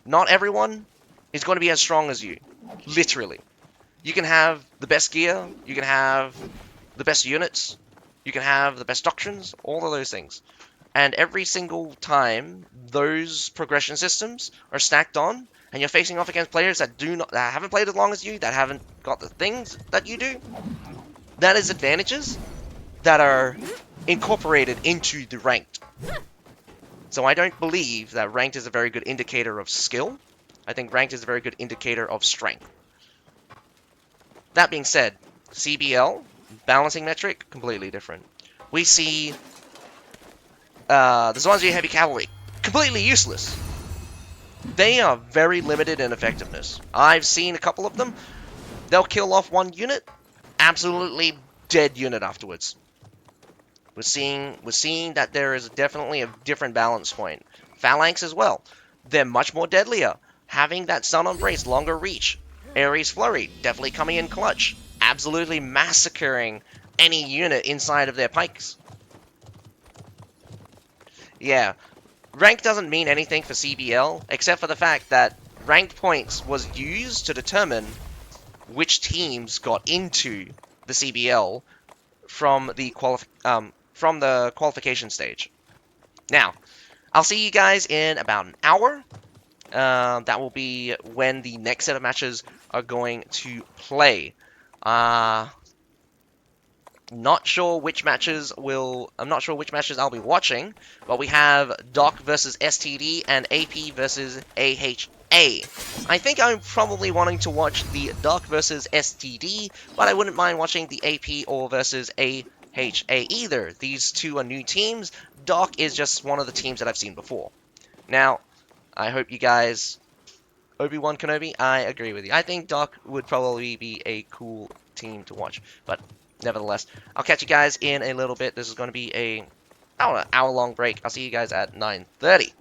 not everyone is going to be as strong as you. Literally. You can have the best gear, you can have the best units, you can have the best doctrines, all of those things. And every single time those progression systems are stacked on, and you're facing off against players that haven't played as long as you, that haven't got the things that you do, that is advantages that are incorporated into the ranked. So I don't believe that ranked is a very good indicator of skill. I think ranked is a very good indicator of strength. That being said, CBL, balancing metric, completely different. We see the Zwanzi Heavy Cavalry, completely useless. They are very limited in effectiveness. I've seen a couple of them. They'll kill off one unit, absolutely dead unit afterwards. We're seeing that there is definitely a different balance point. Phalanx as well. They're much more deadlier. Having that stun on brace, longer reach. Ares Flurry, definitely coming in clutch. Absolutely massacring any unit inside of their pikes. Yeah, rank doesn't mean anything for CBL, except for the fact that ranked points was used to determine which teams got into the CBL from the qualification stage. Now, I'll see you guys in about an hour. That will be when the next set of matches are going to play. Not sure which matches will. I'm not sure which matches I'll be watching, but we have Doc versus STD and AP versus AHA. I think I'm probably wanting to watch the Doc versus STD, but I wouldn't mind watching the AP or versus AHA either. These two are new teams. Doc is just one of the teams that I've seen before. Now, I hope you guys. Obi-Wan Kenobi, I agree with you. I think Doc would probably be a cool team to watch, but nevertheless, I'll catch you guys in a little bit. This is going to be a, I don't know, hour-long break. I'll see you guys at 9:30.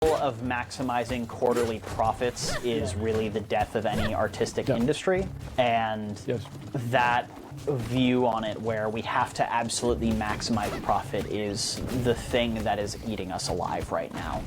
of maximizing quarterly profits is really the death of any artistic industry, and that view on it where we have to absolutely maximize profit is the thing that is eating us alive right now.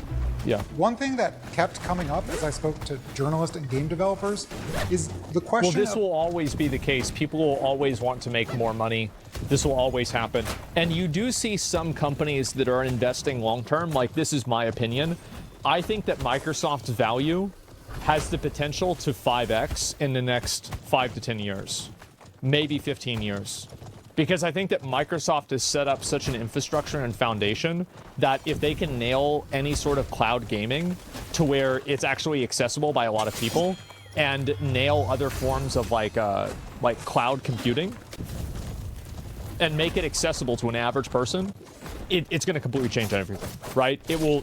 Yeah. One thing that kept coming up as I spoke to journalists and game developers is the question. Well, this will always be the case. People will always want to make more money. This will always happen. And you do see some companies that are investing long term, like this is my opinion. I think that Microsoft's value has the potential to 5x in the next 5 to 10 years, maybe 15 years. Because I think that Microsoft has set up such an infrastructure and foundation that if they can nail any sort of cloud gaming to where it's actually accessible by a lot of people, and nail other forms of like cloud computing, and make it accessible to an average person, it's going to completely change everything, right? It will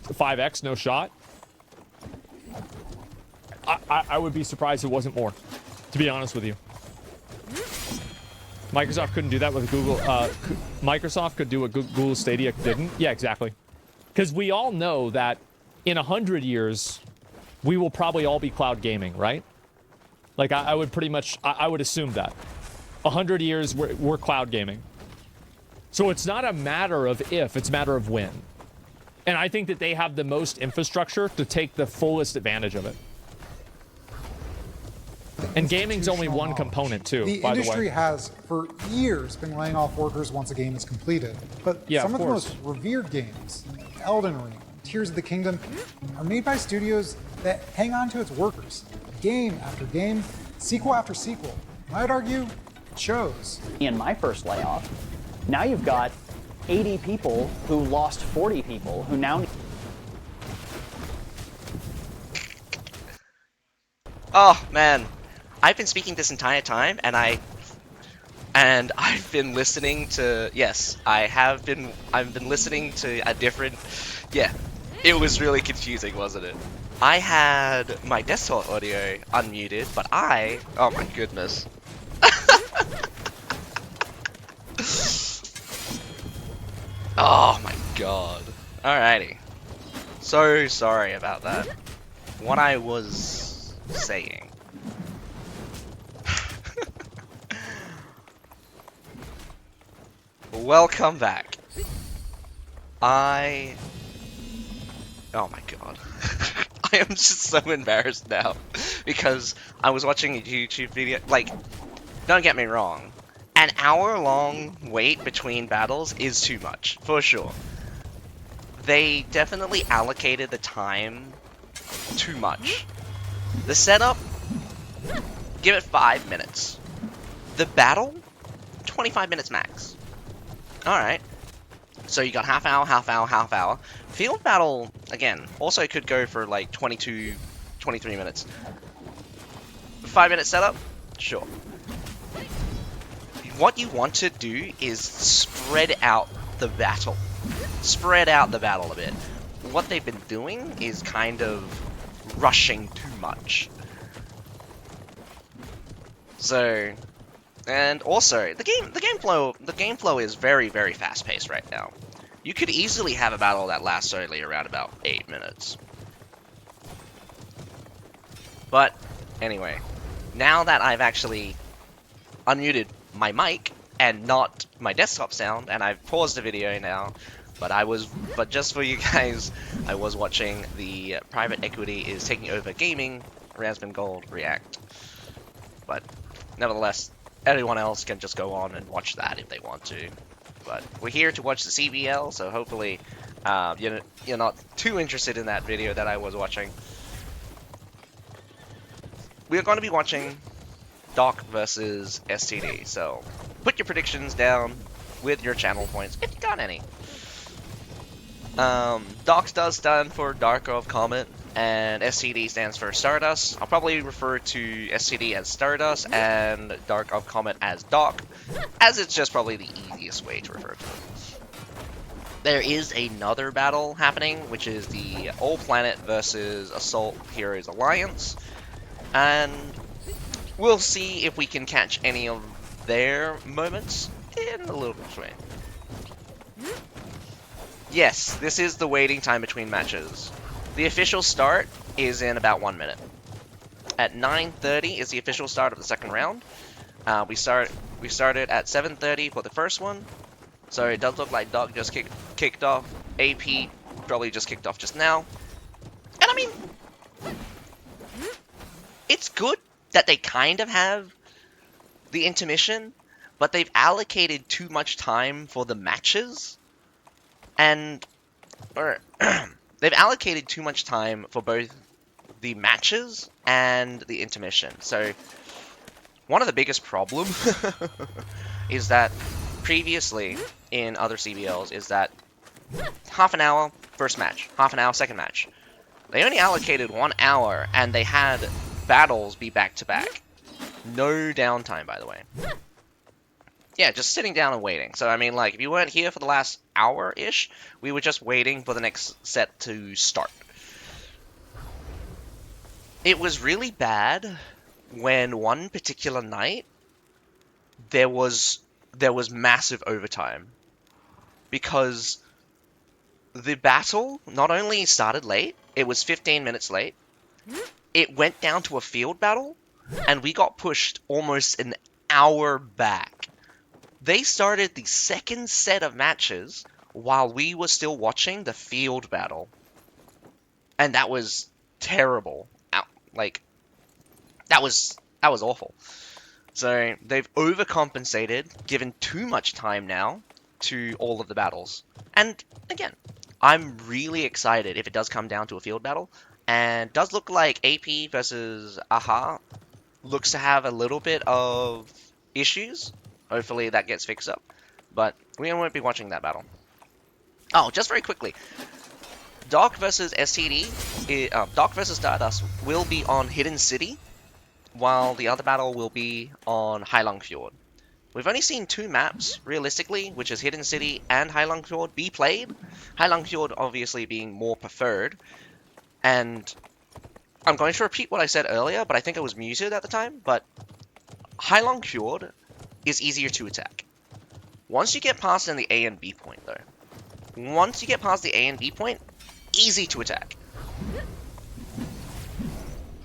5x, no shot. I would be surprised if it wasn't more, to be honest with you. Microsoft couldn't do that with Google. Microsoft could do what Google Stadia didn't. Yeah, exactly. Because we all know that in 100 years, we will probably all be cloud gaming, right? Like, I would pretty much, I would assume that. 100 years, we're cloud gaming. So it's not a matter of if, it's a matter of when. And I think that they have the most infrastructure to take the fullest advantage of it. And gaming's only one component, too, by the way. The industry has, for years, been laying off workers once a game is completed. But some of the most revered games, Elden Ring, Tears of the Kingdom, are made by studios that hang on to its workers. Game after game, sequel after sequel. I'd argue, it shows. In my first layoff, now you've got 80 people who lost 40 people who now... Oh, man. I've been speaking this entire time, and I've been listening to, I've been listening to a different, it was really confusing, wasn't it? I had my desktop audio unmuted, but oh my goodness. Oh my god. Alrighty. So sorry about that. What I was saying. Welcome back. Oh my god. I am just so embarrassed now because I was watching a YouTube video. Like, don't get me wrong, an hour-long wait between battles is too much, for sure. They definitely allocated the time too much. The setup, give it 5 minutes. The battle, 25 minutes max. Alright. So you got half hour, half hour, half hour. Field battle, again, also could go for like 22, 23 minutes. 5 minute setup? Sure. What you want to do is spread out the battle. Spread out the battle a bit. What they've been doing is kind of rushing too much. So, and also the game flow is very, very fast paced right now. You could easily have a battle that lasts only around about 8 minutes. But anyway, now that I've actually unmuted my mic and not my desktop sound, and I've paused the video now, but just for you guys, I was watching the Private Equity is Taking Over Gaming, Raspberry Gold React. But nevertheless, everyone else can just go on and watch that if they want to. But we're here to watch the CBL, so hopefully you're not too interested in that video that I was watching. We're going to be watching Doc versus STD, so put your predictions down with your channel points, if you got any. Doc does stand for Dark of Comet, and STD stands for Stardust. I'll probably refer to STD as Stardust and Dark of Comet as Doc, as it's just probably the easiest way to refer to it. There is another battle happening, which is the All Planet versus Assault Heroes Alliance, and we'll see if we can catch any of their moments in a little bit. Yes, this is the waiting time between matches. The official start is in about 1 minute. At 9:30 is the official start of the second round. We started at 7:30 for the first one, so it does look like Doc just kicked off. AP probably just kicked off just now. And I mean, it's good that they kind of have the intermission, but they've allocated too much time for the matches, or they've allocated too much time for both the matches and the intermission. So one of the biggest problems is that previously in other CBLs is that half an hour first match, half an hour second match. They only allocated 1 hour, and they had battles be back-to-back. No downtime, by the way. Yeah, just sitting down and waiting. So, I mean, like, if you weren't here for the last hour-ish, we were just waiting for the next set to start. It was really bad when one particular night there was massive overtime. Because the battle not only started late, it was 15 minutes late, it went down to a field battle, and we got pushed almost an hour back. They started the second set of matches while we were still watching the field battle. And that was terrible. Like, that was awful. So, they've overcompensated, given too much time now to all of the battles. And, again, I'm really excited if it does come down to a field battle. And it does look like AP versus AHA looks to have a little bit of issues. Hopefully that gets fixed up. But we won't be watching that battle. Oh, just very quickly. Doc versus STD, Doc versus Stardust will be on Hidden City, while the other battle will be on Heilong Fjord. We've only seen 2 maps, realistically, which is Hidden City and Heilong Fjord, be played. Heilong Fjord obviously being more preferred. And I'm going to repeat what I said earlier, but I think I was muted at the time. But Heilong Fjord is easier to attack. Once you get past in the A and B point, though. Once you get past the A and B point, easy to attack.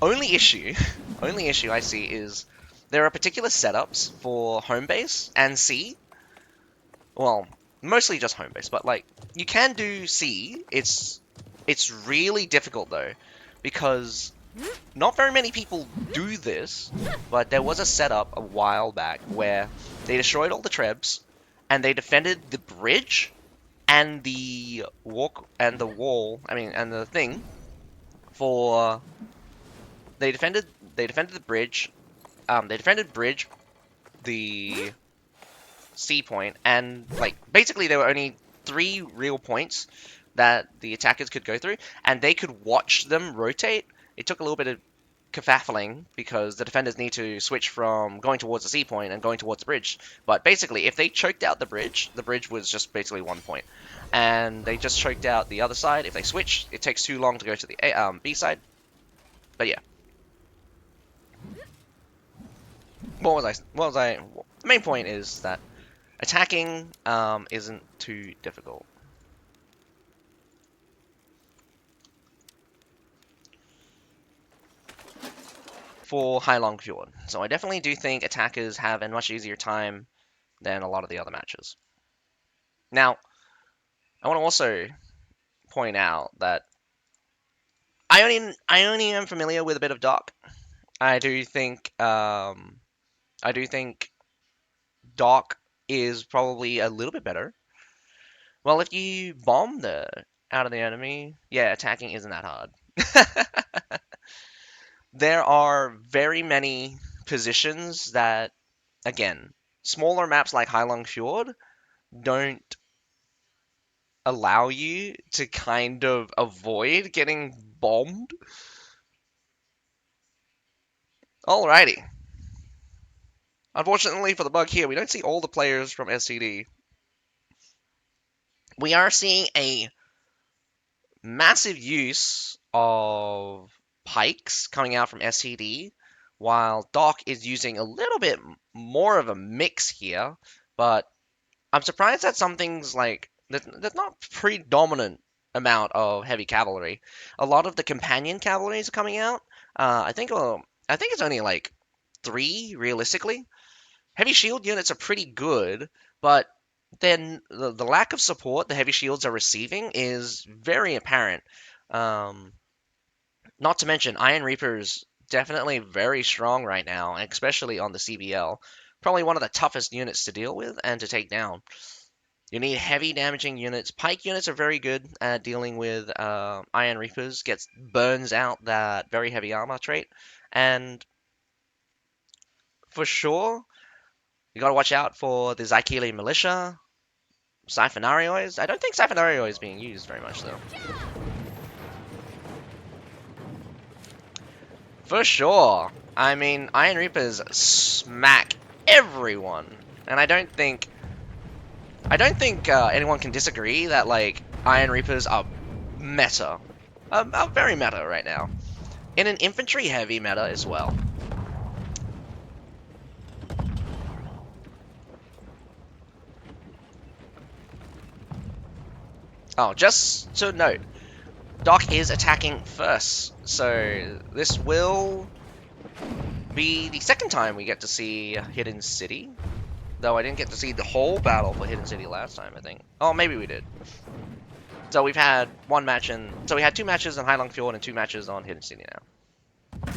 Only issue I see is there are particular setups for home base and C. Well, mostly just home base, but like you can do C. It's really difficult though, because not very many people do this, but there was a setup a while back where they destroyed all the trebs and they defended the bridge and the wall, and the thing for they defended the bridge, they defended bridge, the C point, and like basically there were only 3 real points that the attackers could go through, and they could watch them rotate. It took a little bit of kerfuffling because the defenders need to switch from going towards the C point and going towards the bridge. But basically, if they choked out the bridge was just basically 1 point. And they just choked out the other side. If they switch, it takes too long to go to the B side. But yeah. What was I? The main point is that attacking isn't too difficult. For Heilong Fjord. So I definitely do think attackers have a much easier time than a lot of the other matches. Now, I want to also point out that I only am familiar with a bit of Doc. I do think Doc is probably a little bit better. Well, if you bomb out of the enemy, yeah, attacking isn't that hard. There are very many positions that, again, smaller maps like Heilong Fjord don't allow you to kind of avoid getting bombed. Alrighty. Unfortunately for the bug here, we don't see all the players from SCD. We are seeing a massive use of pikes coming out from SCD, while Doc is using a little bit more of a mix here, but I'm surprised that some things like there's not predominant amount of heavy cavalry. A lot of the companion cavalries are coming out. I think it's only like 3 realistically. Heavy shield units are pretty good, but then the lack of support the heavy shields are receiving is very apparent. Not to mention Iron Reaper's definitely very strong right now, especially on the CBL. Probably one of the toughest units to deal with and to take down. You need heavy damaging units. Pike units are very good at dealing with Iron Reapers. Burns out that very heavy armor trait. And for sure, you gotta watch out for the Zykeeli Militia. Siphonarios. I don't think Siphonarios is being used very much though. For sure. I mean, Iron Reapers smack everyone. And I don't think anyone can disagree that, like, Iron Reapers are meta. Are very meta right now. In an infantry-heavy meta as well. Oh, just to note, Doc is attacking first, so this will be the second time we get to see Hidden City. Though I didn't get to see the whole battle for Hidden City last time, I think. Oh, maybe we did. So we've had so we had 2 matches on Heilong Fjord and 2 matches on Hidden City now.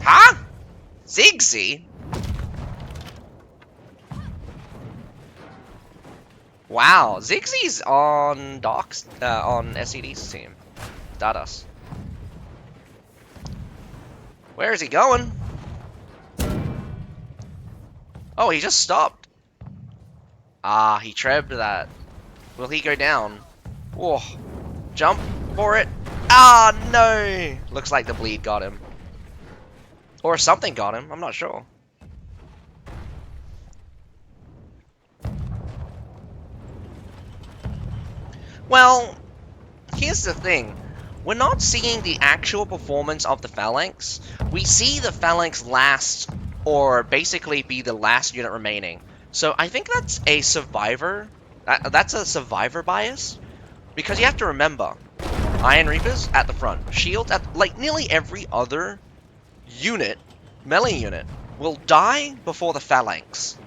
Huh? Ziggsy? Wow, Ziggsy's on Doc's, on SCD's team. Stardust. Where is he going? Oh, he just stopped. Ah, he trebbed that. Will he go down? Whoa. Jump for it. Ah, no! Looks like the bleed got him. Or something got him, I'm not sure. Well, here's the thing. We're not seeing the actual performance of the Phalanx. We see the Phalanx last, or basically be the last unit remaining. So I think that's a survivor. That's a survivor bias. Because you have to remember, Iron Reapers at the front. Shields at, like, nearly every other unit, melee unit, will die before the Phalanx.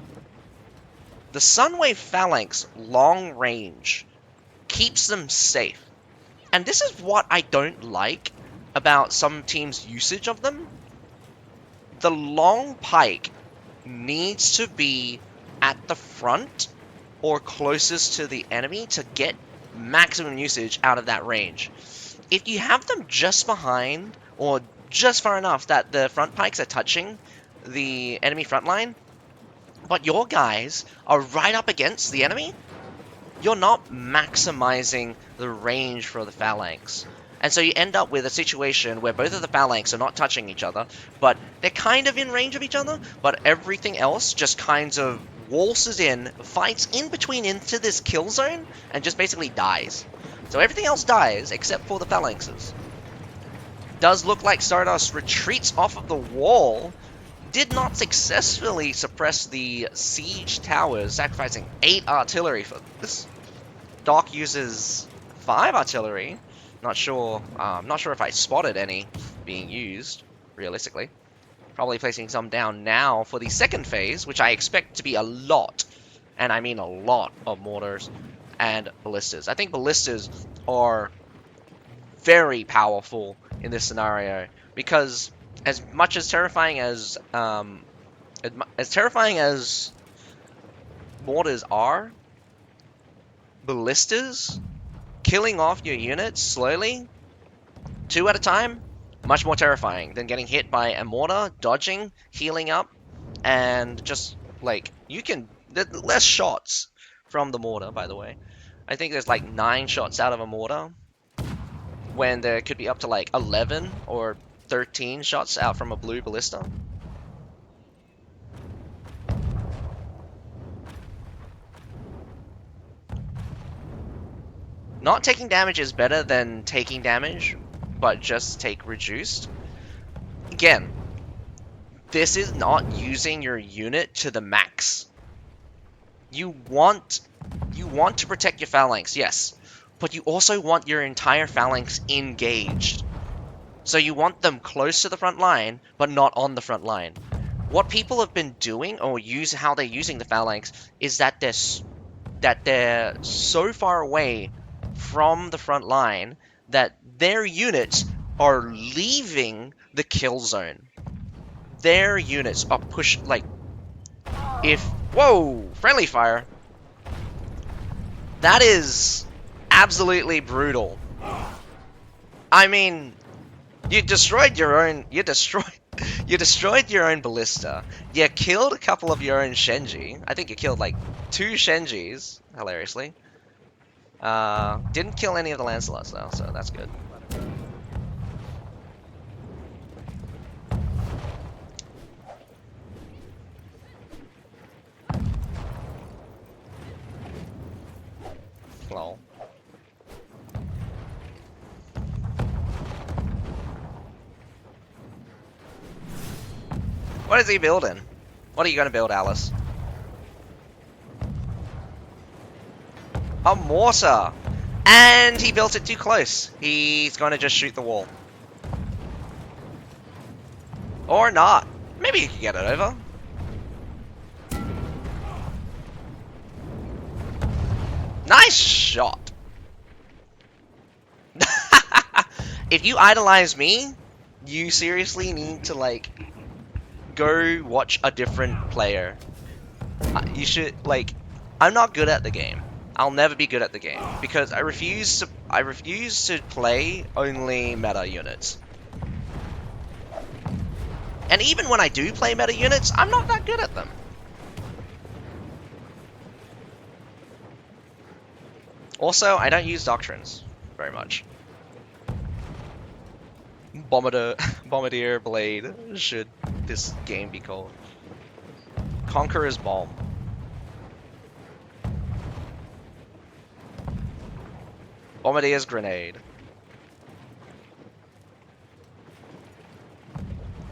The Sunwave Phalanx long range keeps them safe. And this is what I don't like about some teams' usage of them. The long pike needs to be at the front or closest to the enemy to get maximum usage out of that range. If you have them just behind or just far enough that the front pikes are touching the enemy front line, but your guys are right up against the enemy, you're not maximizing the range for the Phalanx. And so you end up with a situation where both of the Phalanx are not touching each other, but they're kind of in range of each other, but everything else just kind of waltzes in, fights in between into this kill zone, and just basically dies. So everything else dies except for the Phalanxes. Does look like Stardust retreats off of the wall. Did not successfully suppress the siege towers, sacrificing 8 artillery for this. Doc uses 5 artillery. Not sure if I spotted any being used, realistically. Probably placing some down now for the second phase, which I expect to be a lot, and I mean a lot, of mortars and ballistas. I think ballistas are very powerful in this scenario, because as much as terrifying as mortars are, ballistas, killing off your units slowly, 2 at a time, much more terrifying than getting hit by a mortar, dodging, healing up, and just, like, there's less shots from the mortar, by the way. I think there's like 9 shots out of a mortar, when there could be up to like 11 or 13 shots out from a blue ballista. Not taking damage is better than taking damage, but just take reduced. Again, this is not using your unit to the max. you want to protect your phalanx, yes, but you also want your entire phalanx engaged. So you want them close to the front line, but not on the front line. What people have been doing, or how they're using the phalanx, is that they're so far away from the front line that their units are leaving the kill zone. Their units are pushed, like, whoa, friendly fire. That is absolutely brutal. I mean, you destroyed your own ballista. You killed a couple of your own Shenji. I think you killed like 2 Shenjis, hilariously. Didn't kill any of the Lancelots though, so that's good. Lol. What is he building? What are you going to build, Alice? A mortar! And he built it too close. He's going to just shoot the wall. Or not. Maybe he can get it over. Nice shot! If you idolize me, you seriously need to, like, go watch a different player. You should, like, I'm not good at the game. I'll never be good at the game because I refuse to play only meta units. And even when I do play meta units, I'm not that good at them. Also, I don't use doctrines very much. Bombardier Blade should this game be called. Conqueror's Bomb. Bombardier's Grenade.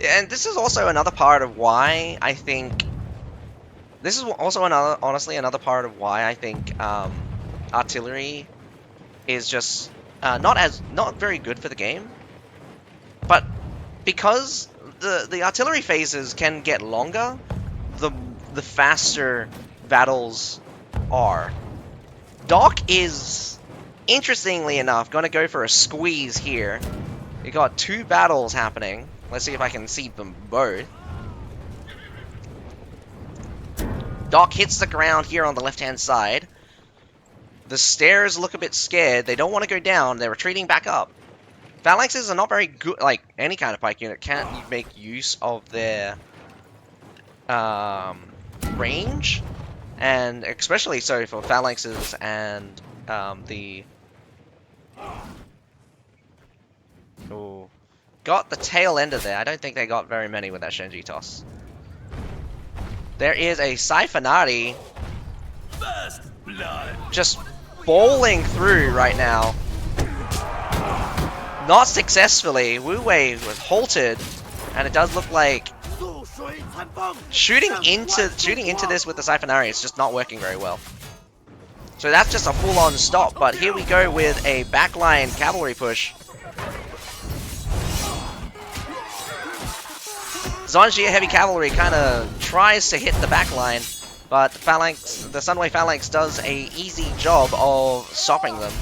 And this is also another part of why I think... This is also honestly another part of why I think artillery is just not very good for the game. But because the artillery phases can get longer, the faster battles are. Doc is, interestingly enough, going to go for a squeeze here. We got 2 battles happening. Let's see if I can see them both. Doc hits the ground here on the left-hand side. The stairs look a bit scared. They don't want to go down. They're retreating back up. Phalanxes are not very good, like any kind of pike unit can't make use of their range, and especially so for phalanxes and the... Ooh. Got the tail end of there. I don't think they got very many with that Shenji toss. There is a Siphonatic just bowling through right now. Not successfully. Wu Wei was halted, and it does look like shooting into this with the Siphonatic is just not working very well. So that's just a full-on stop. But here we go with a backline cavalry push. Zonjia Heavy Cavalry kind of tries to hit the backline, but the Sunway Phalanx does a easy job of stopping them.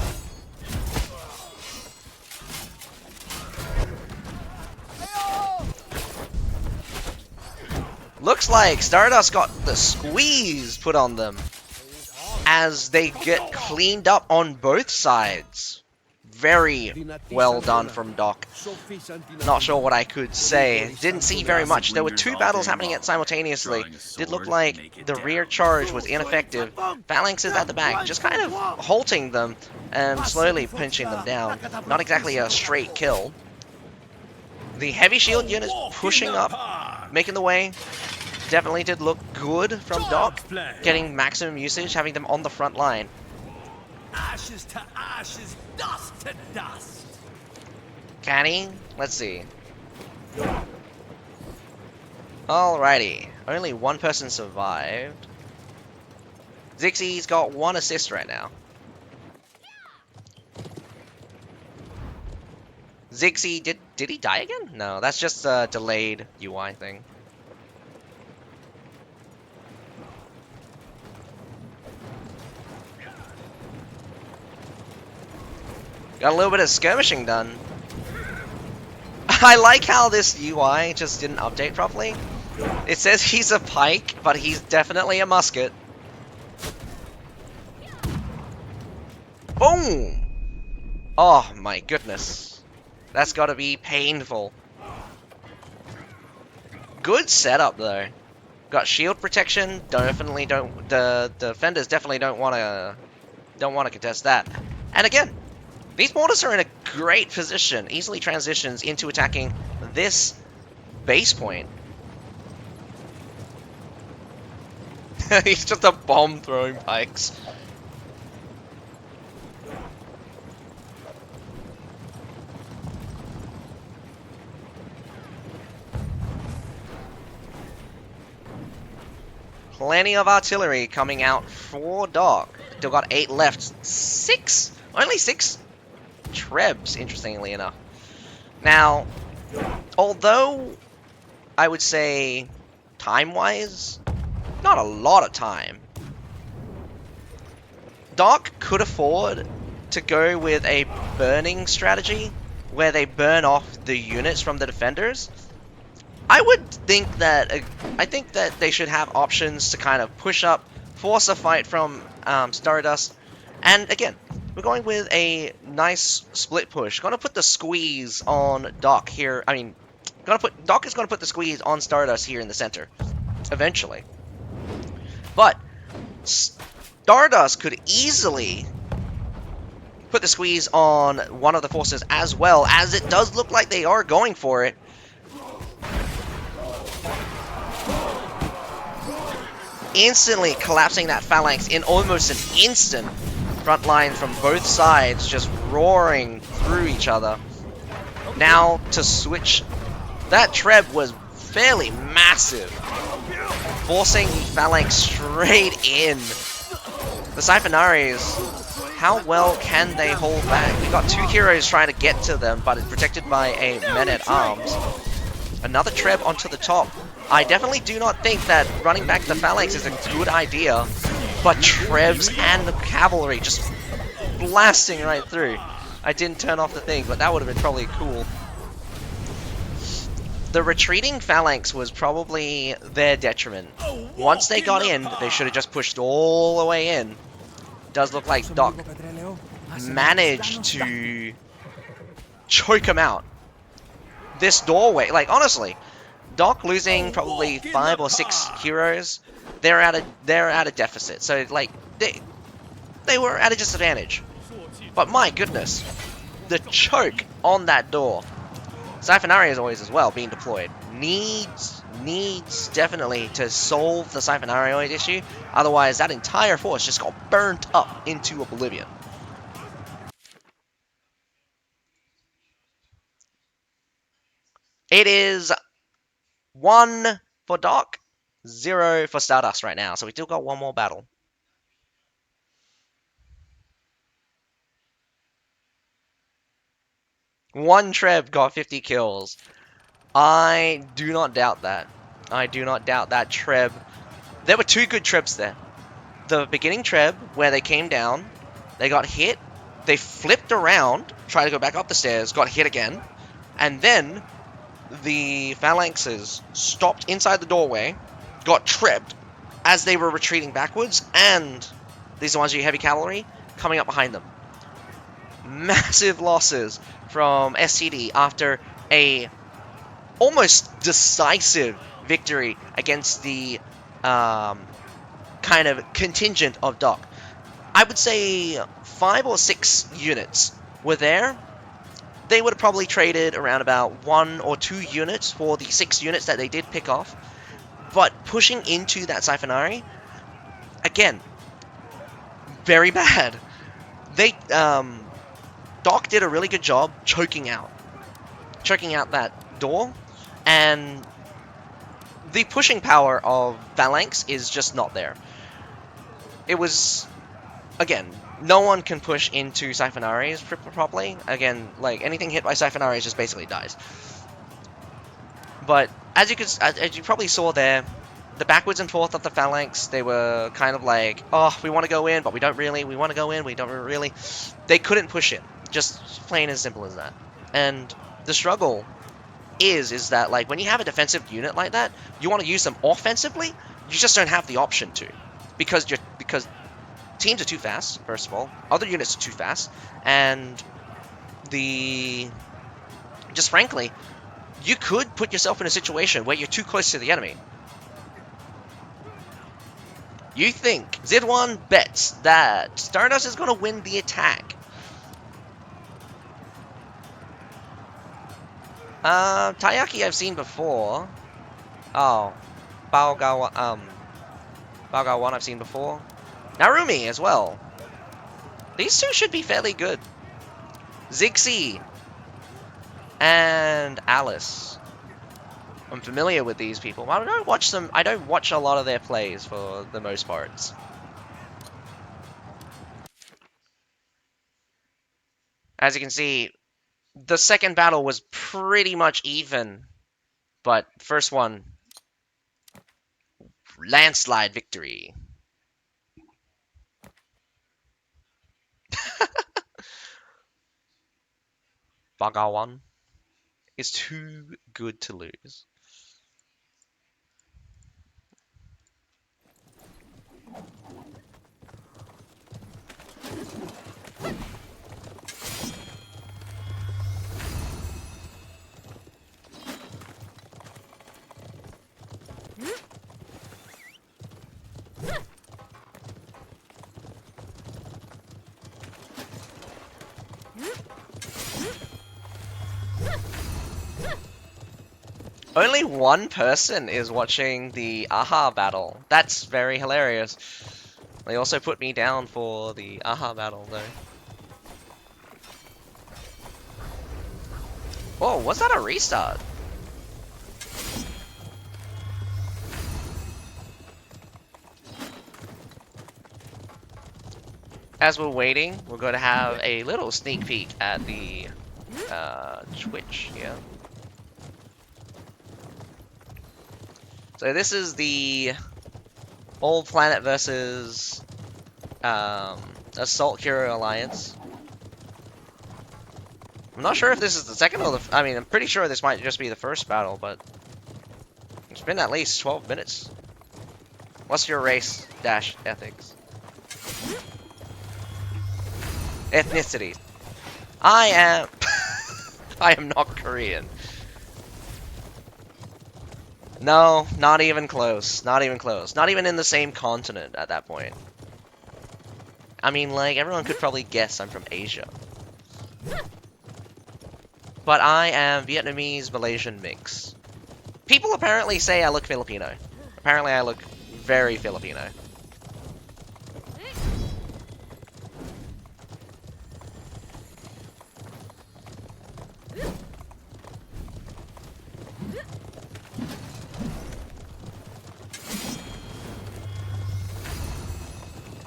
Looks like Stardust got the squeeze put on them as they get cleaned up on both sides. Very well done from Doc. Not sure what I could say. Didn't see very much. There were 2 battles happening simultaneously. Did look like the rear charge was ineffective. Phalanxes at the back, just kind of halting them and slowly pinching them down. Not exactly a straight kill. The heavy shield units pushing up, making the way. Definitely did look good from Doc, getting maximum usage, having them on the front line. Ashes to ashes, dust to dust. Can he? Let's see. Alrighty. Only 1 person survived. Zixie's got 1 assist right now. Zixie, did he die again? No, that's just a delayed UI thing. Got a little bit of skirmishing done. I like how this UI just didn't update properly. It says he's a pike, but he's definitely a musket. Boom! Oh my goodness. That's gotta be painful. Good setup though. Got shield protection. Definitely don't. The defenders definitely don't wanna contest that. And again, these mortars are in a great position. Easily transitions into attacking this base point. He's just a bomb throwing pikes. Plenty of artillery coming out for Doc. Still got 8 left. 6? Only 6 Trebs, interestingly enough. Now, although I would say time-wise, not a lot of time, Doc could afford to go with a burning strategy where they burn off the units from the defenders. I think that they should have options to kind of push up, force a fight from Stardust, and again, we're going with a nice split push. Gonna put the squeeze on Doc here. I mean, Doc is gonna put the squeeze on Stardust here in the center, eventually. But Stardust could easily put the squeeze on one of the forces as well, as it does look like they are going for it. Instantly collapsing that phalanx in almost an instant. Front line from both sides just roaring through each other. Now to switch. That Treb was fairly massive, forcing the phalanx straight in. The Siphonarians, how well can they hold back? We got 2 heroes trying to get to them, but it's protected by a men-at-arms. Another Treb onto the top. I definitely do not think that running back the phalanx is a good idea, but Trebs and the cavalry just blasting right through. I didn't turn off the thing, but that would have been probably cool. The retreating phalanx was probably their detriment. Once they got in, they should have just pushed all the way in. Does look like Doc managed to choke him out. This doorway, like honestly, Doc losing probably 5 or 6 heroes, they're at a deficit. So like they were at a disadvantage. But my goodness, the choke on that door. Siphonari is always as well being deployed. Needs definitely to solve the Siphonarioid issue. Otherwise, that entire force just got burnt up into oblivion. It is 1 for Doc, 0 for Stardust right now. So we still got one more battle. One Treb got 50 kills. I do not doubt that. I do not doubt that Treb. There were 2 good Trebs there. The beginning Treb, where they came down, they got hit, they flipped around, tried to go back up the stairs, got hit again, and then the phalanxes stopped inside the doorway, got tripped as they were retreating backwards, and these are the ones you heavy cavalry coming up behind them. Massive losses from SCD after a almost decisive victory against the kind of contingent of Doc. I would say 5 or 6 units were there. They would have probably traded around about 1 or 2 units for the 6 units that they did pick off. But pushing into that Siphonari, again, very bad. They Doc did a really good job choking out that door, and the pushing power of Phalanx is just not there. it was, again, no one can push into Siphonaries properly. Again, like, anything hit by Siphonaries just basically dies. But as you probably saw there, the backwards and forth of the Phalanx, they were kind of like, oh, we want to go in, but we don't really. We want to go in, we don't really. They couldn't push in. Just plain as simple as that. And the struggle is that, like, when you have a defensive unit like that, you want to use them offensively, you just don't have the option to. Because teams are too fast, first of all. Other units are too fast. And just frankly, you could put yourself in a situation where you're too close to the enemy. You think Zidwan bets that Stardust is going to win the attack. Taiyaki I've seen before. Oh, Baogawa 1 I've seen before. Narumi as well. These two should be fairly good. Zixi and Alice. I'm familiar with these people. I don't watch them. I don't watch a lot of their plays for the most parts. As you can see, the second battle was pretty much even, but first one, landslide victory. Bagawan is too good to lose. Only one person is watching the AHA battle. That's very hilarious. They also put me down for the AHA battle, though. Whoa, was that a restart? As we're waiting, we're going to have a little sneak peek at the Twitch here. So this is the All Planet versus Assault Hero Alliance. I'm not sure if this is the second or the... I mean, I'm pretty sure this might just be the first battle, but... It's been at least 12 minutes. What's your race - ethics? Ethnicity. I am... I am not Korean. No, not even close. Not even close. Not even in the same continent at that point. I mean, like, everyone could probably guess I'm from Asia. But I am Vietnamese Malaysian mix. People apparently say I look Filipino. Apparently I look very Filipino.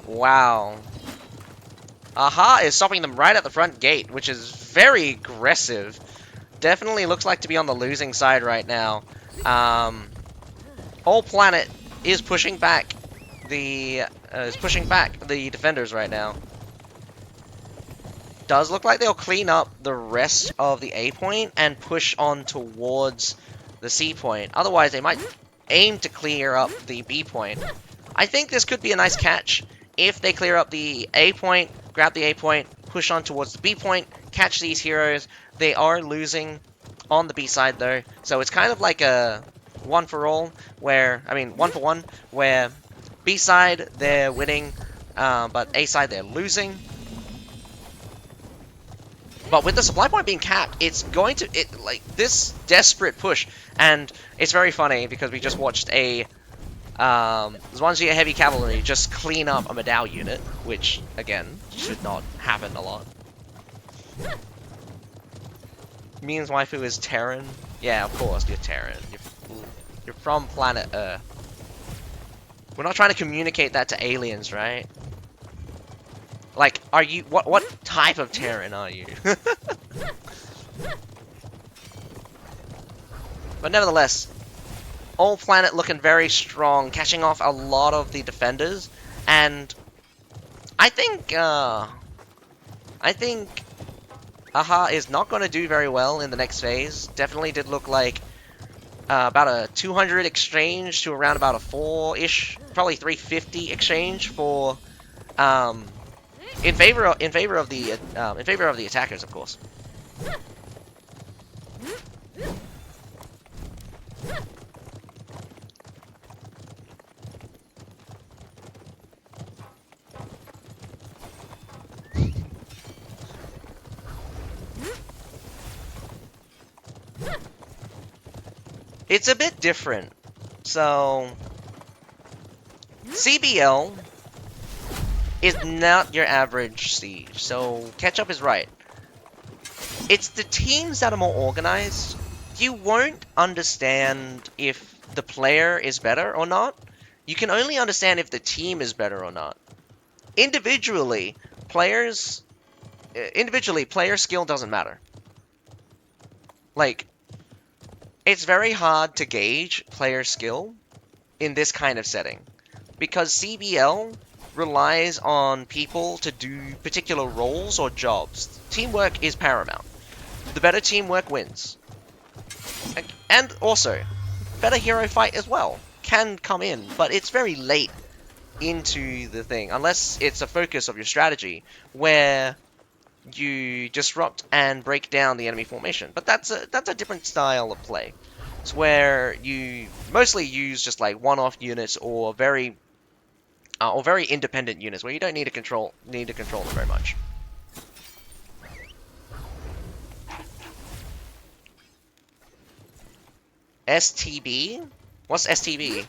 Wow. AHA is stopping them right at the front gate, which is very aggressive. Definitely looks like to be on the losing side right now. All Planet is pushing back the defenders right now. Does look like they'll clean up the rest of the A point and push on towards the C point. Otherwise, they might aim to clear up the B point. I think this could be a nice catch. If they clear up the A point, grab the A point, push on towards the B point, catch these heroes. They are losing on the B side though, so it's kind of like a one for all, where, I mean, 1 for 1, where B side they're winning, but A side they're losing. But with the supply point being capped, it's going to, like, this desperate push, and it's very funny because we just watched a Zwanzia Heavy Cavalry just clean up a Madao unit, which, again, should not happen a lot. Means waifu is Terran? Yeah, of course, you're Terran. You're from planet Earth. We're not trying to communicate that to aliens, right? Like, are you... What type of Terran are you? But nevertheless, all planet looking very strong, catching off a lot of the defenders, and I think AHA is not going to do very well in the next phase. Definitely did look like about a 200 exchange to around about a 4-ish, probably 350 exchange for in favor of the attackers, of course. It's a bit different. So, CBL is not your average siege. So, Ketchup is right. It's the teams that are more organized. You won't understand if the player is better or not. You can only understand if the team is better or not. Individually, player skill doesn't matter. Like, it's very hard to gauge player skill in this kind of setting, because CBL relies on people to do particular roles or jobs. Teamwork is paramount. The better teamwork wins. And also, better hero fight as well can come in, but it's very late into the thing, unless it's a focus of your strategy, where you disrupt and break down the enemy formation. But that's a different style of play. It's where you mostly use just like one-off units or very independent units where you don't need to control them very much. STB? What's STB?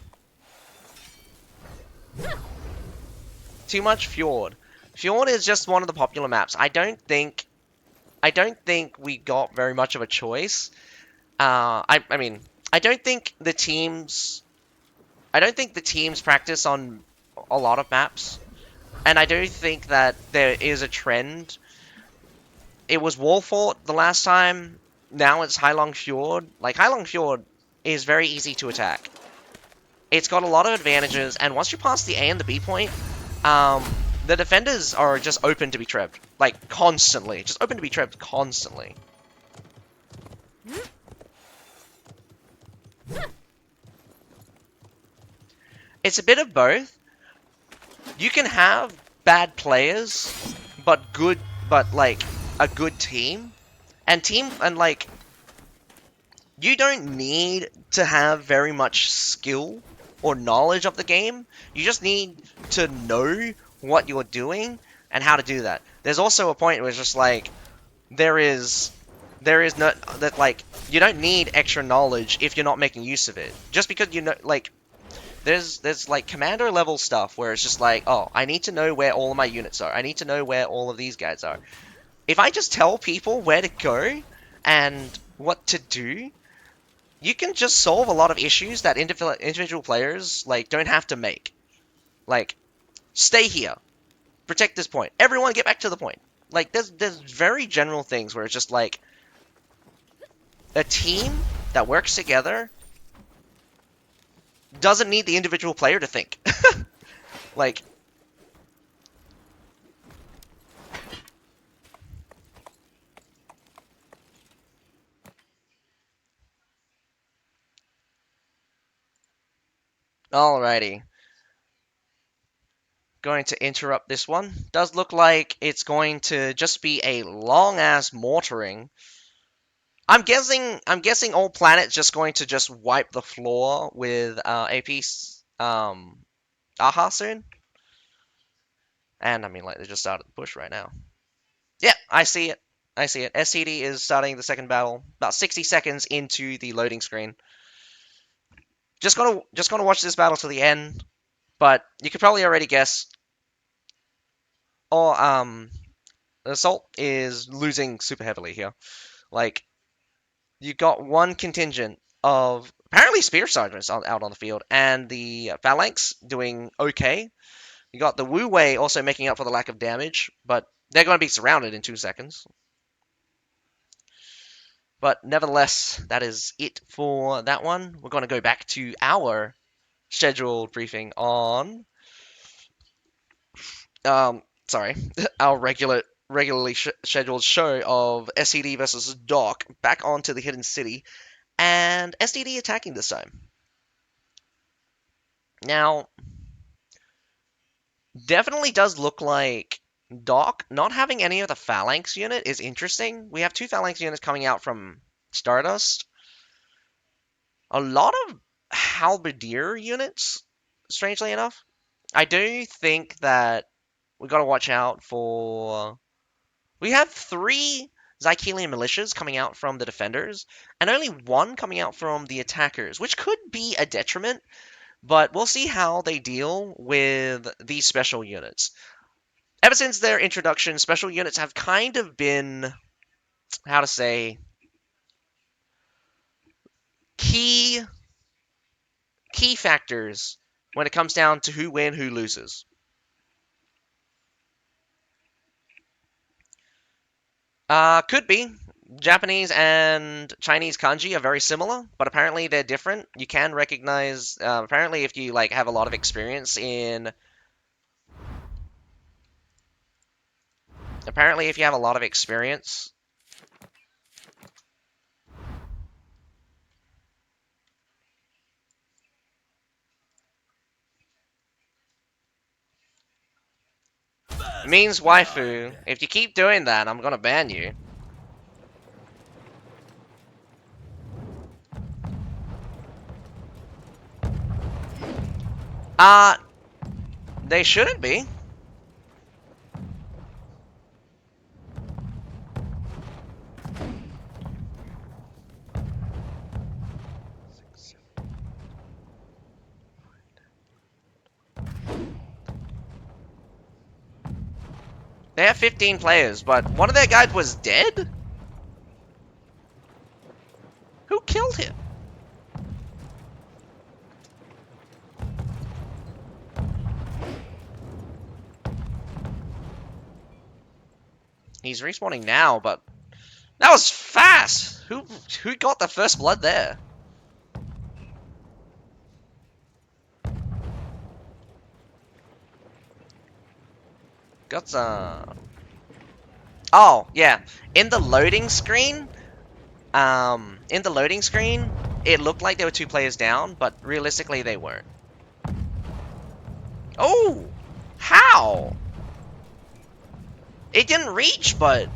Too much Fjord. Fjord is just one of the popular maps. I don't think we got very much of a choice. I mean, I don't think the teams practice on a lot of maps, and I do think that there is a trend. It was Warfort the last time. Now it's Heilong Fjord. Like, Heilong Fjord is very easy to attack. It's got a lot of advantages, and once you pass the A and the B point, the defenders are just open to be trebbed. Like, constantly. Just open to be trebbed constantly. It's a bit of both. You can have bad players, but like, a good team. And like, you don't need to have very much skill or knowledge of the game. You just need to know what you're doing and how to do that. There's also a point where it's just like, there is no, that like, you don't need extra knowledge if you're not making use of it. Just because you know, like, there's like commander level stuff where it's just like, oh, I need to know where all of my units are. I need to know where all of these guys are. If I just tell people where to go and what to do, you can just solve a lot of issues that individual players like don't have to make. Like, stay here, protect this point, everyone get back to the point. Like, there's very general things where it's just like a team that works together doesn't need the individual player to think. Like, alrighty. Going to interrupt this one. Does look like it's going to just be a long-ass mortaring. I'm guessing all planets just going to just wipe the floor with AP's AHA soon. And I mean, like, they just started the push right now. Yeah, I see it. STD is starting the second battle about 60 seconds into the loading screen. Just gonna watch this battle to the end, but you could probably already guess. Or Assault is losing super heavily here. Like, you got one contingent of apparently spear sergeants out on the field, and the phalanx doing okay. You got the Wu Wei also making up for the lack of damage, but they're going to be surrounded in 2 seconds. But nevertheless, that is it for that one. We're going to go back to our scheduled briefing on sorry, our regularly scheduled show of SCD versus Doc back onto the Hidden City, and SDD attacking this time. Now, definitely does look like Doc not having any of the Phalanx unit is interesting. We have 2 Phalanx units coming out from Stardust. A lot of Halberdier units, strangely enough. I do think that we got to watch out for... We have 3 Zycalian militias coming out from the defenders, and only 1 coming out from the attackers, which could be a detriment, but we'll see how they deal with these special units. Ever since their introduction, special units have kind of been, how to say, key factors when it comes down to who wins, who loses. Could be. Japanese and Chinese kanji are very similar, but apparently they're different. You can recognize, apparently if you like have a lot of experience in... Apparently if you have a lot of experience... Means waifu. If you keep doing that, I'm gonna ban you. They shouldn't be. They have 15 players, but one of their guys was dead? Who killed him? He's respawning now, but that was fast. Who got the first blood there? Got some. Oh yeah, in the loading screen, it looked like there were 2 players down, but realistically they weren't. Oh, how? It didn't reach, but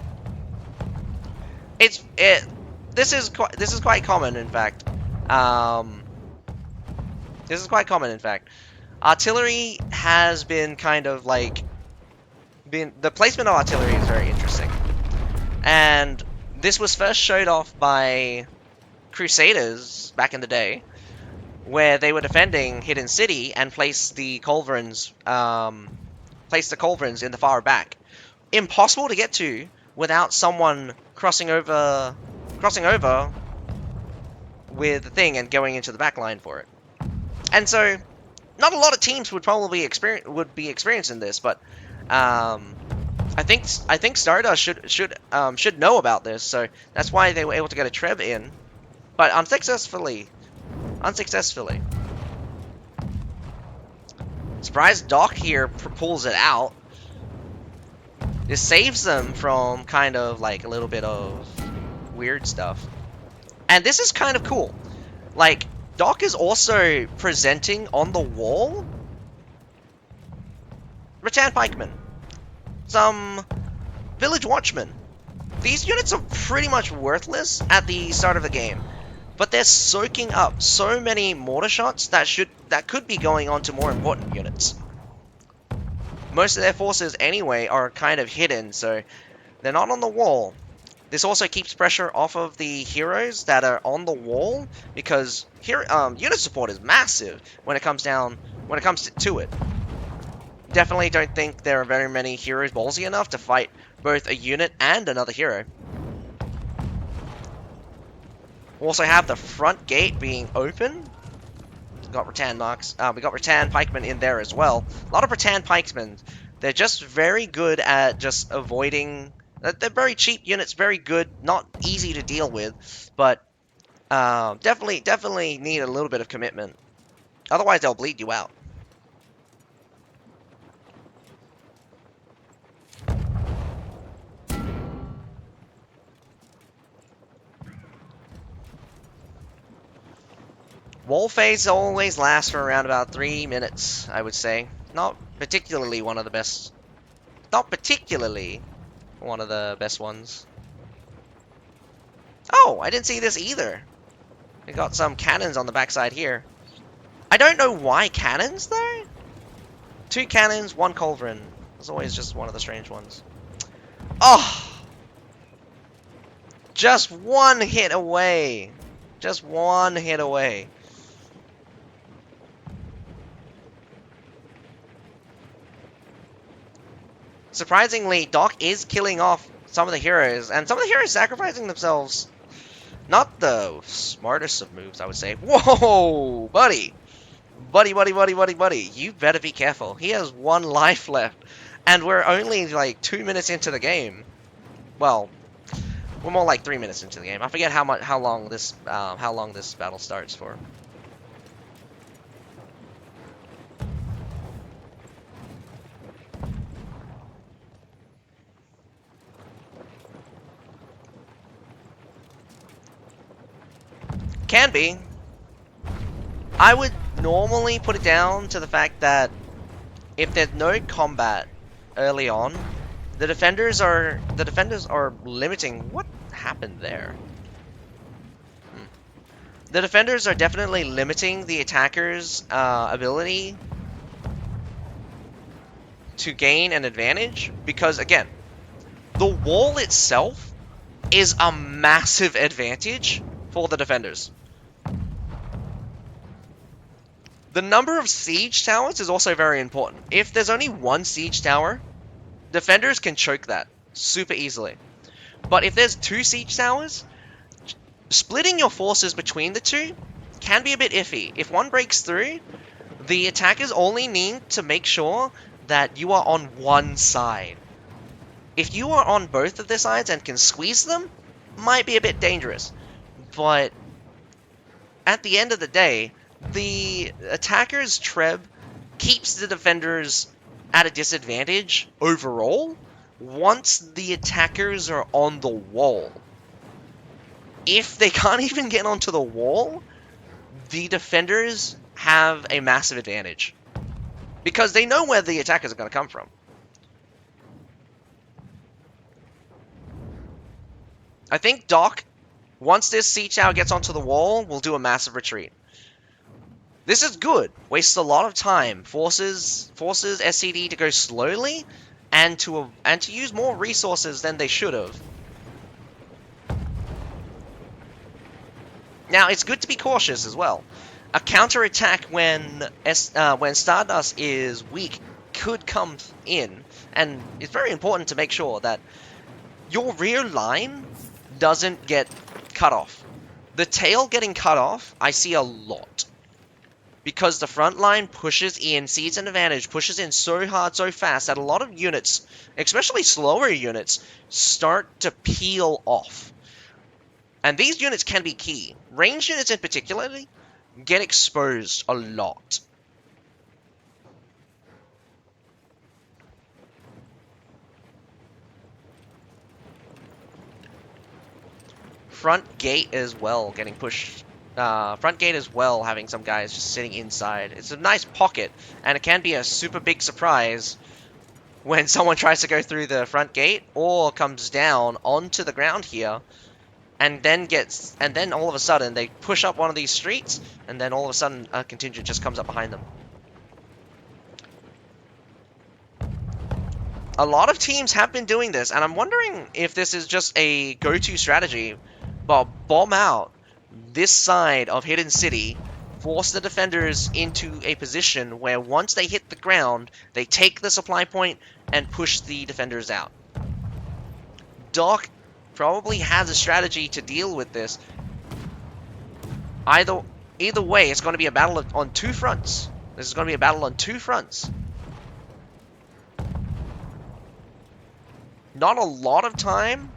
this is quite common, in fact. This is quite common, in fact. Artillery has been kind of like the placement of artillery is very interesting, and this was first showed off by Crusaders back in the day, where they were defending Hidden City and placed the culverins in the far back. Impossible to get to without someone crossing over with the thing and going into the back line for it. And so, not a lot of teams would probably be experiencing this, but I think Stardust should know about this, so that's why they were able to get a Treb in, but unsuccessfully. Surprised Doc here pulls it out. This saves them from kind of like a little bit of weird stuff. And this is kind of cool. Like, Doc is also presenting on the wall Rattan Pikemen, some Village Watchmen. These units are pretty much worthless at the start of the game, but they're soaking up so many mortar shots that could be going on to more important units. Most of their forces anyway are kind of hidden, so they're not on the wall. This also keeps pressure off of the heroes that are on the wall, because here unit support is massive when it comes to it. Definitely don't think there are very many heroes ballsy enough to fight both a unit and another hero. We also have the front gate being open. Got rattan marks. We got rattan pikemen in there as well. A lot of rattan pikemen. They're just very good at just avoiding. They're very cheap units, very good, not easy to deal with, but definitely need a little bit of commitment. Otherwise, they'll bleed you out. Wall phase always lasts for around about 3 minutes, I would say. Not particularly one of the best. Not particularly one of the best ones. Oh, I didn't see this either. We got some cannons on the backside here. I don't know why cannons, though. 2 cannons, 1 culverin. It's always just one of the strange ones. Oh! Just 1 hit away. Just 1 hit away. Surprisingly, Doc is killing off some of the heroes, and some of the heroes sacrificing themselves. Not the smartest of moves, I would say. Whoa, buddy. Buddy. You better be careful. He has 1 life left, and we're only like 2 minutes into the game. Well, we're more like 3 minutes into the game. I forget how long this battle starts for. Can be. I would normally put it down to the fact that if there's no combat early on, the defenders are limiting. What happened there? The defenders are definitely limiting the attackers' ability to gain an advantage because, again, the wall itself is a massive advantage for the defenders. The number of siege towers is also very important. If there's only 1 siege tower, defenders can choke that super easily. But if there's 2 siege towers, splitting your forces between the 2 can be a bit iffy. If 1 breaks through, the attackers only need to make sure that you are on 1 side. If you are on both of their sides and can squeeze them, might be a bit dangerous. But at the end of the day, the attacker's treb keeps the defenders at a disadvantage overall once the attackers are on the wall. If they can't even get onto the wall, the defenders have a massive advantage because they know where the attackers are going to come from. I think Doc, once this siege tower gets onto the wall, will do a massive retreat. This is good. Wastes a lot of time. Forces SCD to go slowly and to use more resources than they should have. Now, it's good to be cautious as well. A counterattack when Stardust is weak could come in, and it's very important to make sure that your rear line doesn't get cut off. The tail getting cut off, I see a lot. Because the front line pushes in, sees an advantage, pushes in so hard, so fast, that a lot of units, especially slower units, start to peel off. And these units can be key. Ranged units in particular get exposed a lot. Front gate as well, getting pushed. Front gate as well, having some guys just sitting inside. It's a nice pocket, and it can be a super big surprise when someone tries to go through the front gate or comes down onto the ground here, and then all of a sudden they push up one of these streets, and then all of a sudden a contingent just comes up behind them. A lot of teams have been doing this, and I'm wondering if this is just a go-to strategy, but bomb out this side of Hidden City, force the defenders into a position where once they hit the ground, they take the supply point and push the defenders out. Doc probably has a strategy to deal with this. Either way, it's going to be a battle on two fronts. This is going to be a battle on two fronts. Not a lot of time.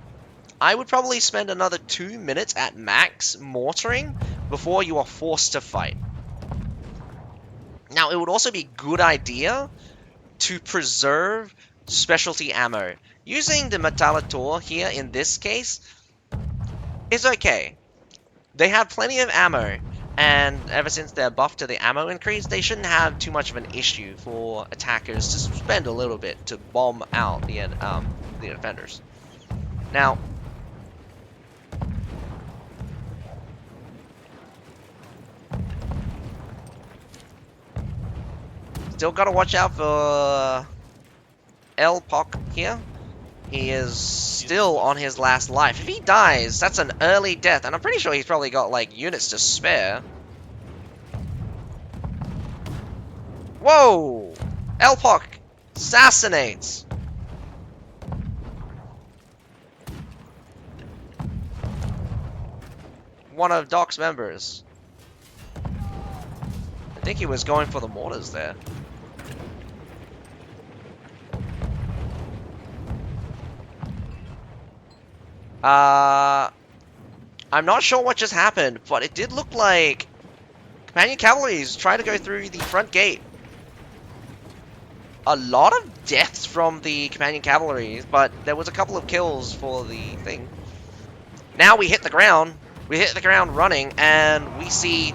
I would probably spend another 2 minutes at max mortaring before you are forced to fight. Now, it would also be a good idea to preserve specialty ammo. Using the Metalator here in this case is okay. They have plenty of ammo, and ever since they're buffed to the ammo increase, they shouldn't have too much of an issue for attackers to spend a little bit to bomb out the defenders. Now, still gotta watch out for APAC here. He is still on his last life. If he dies, that's an early death, and I'm pretty sure he's probably got, like, units to spare. Whoa! APAC assassinates! One of Doc's members. I think he was going for the mortars there. I'm not sure what just happened, but it did look like Companion Cavalry's trying to go through the front gate. A lot of deaths from the Companion Cavalry, but there was a couple of kills for the thing. Now we hit the ground. We hit the ground running, and we see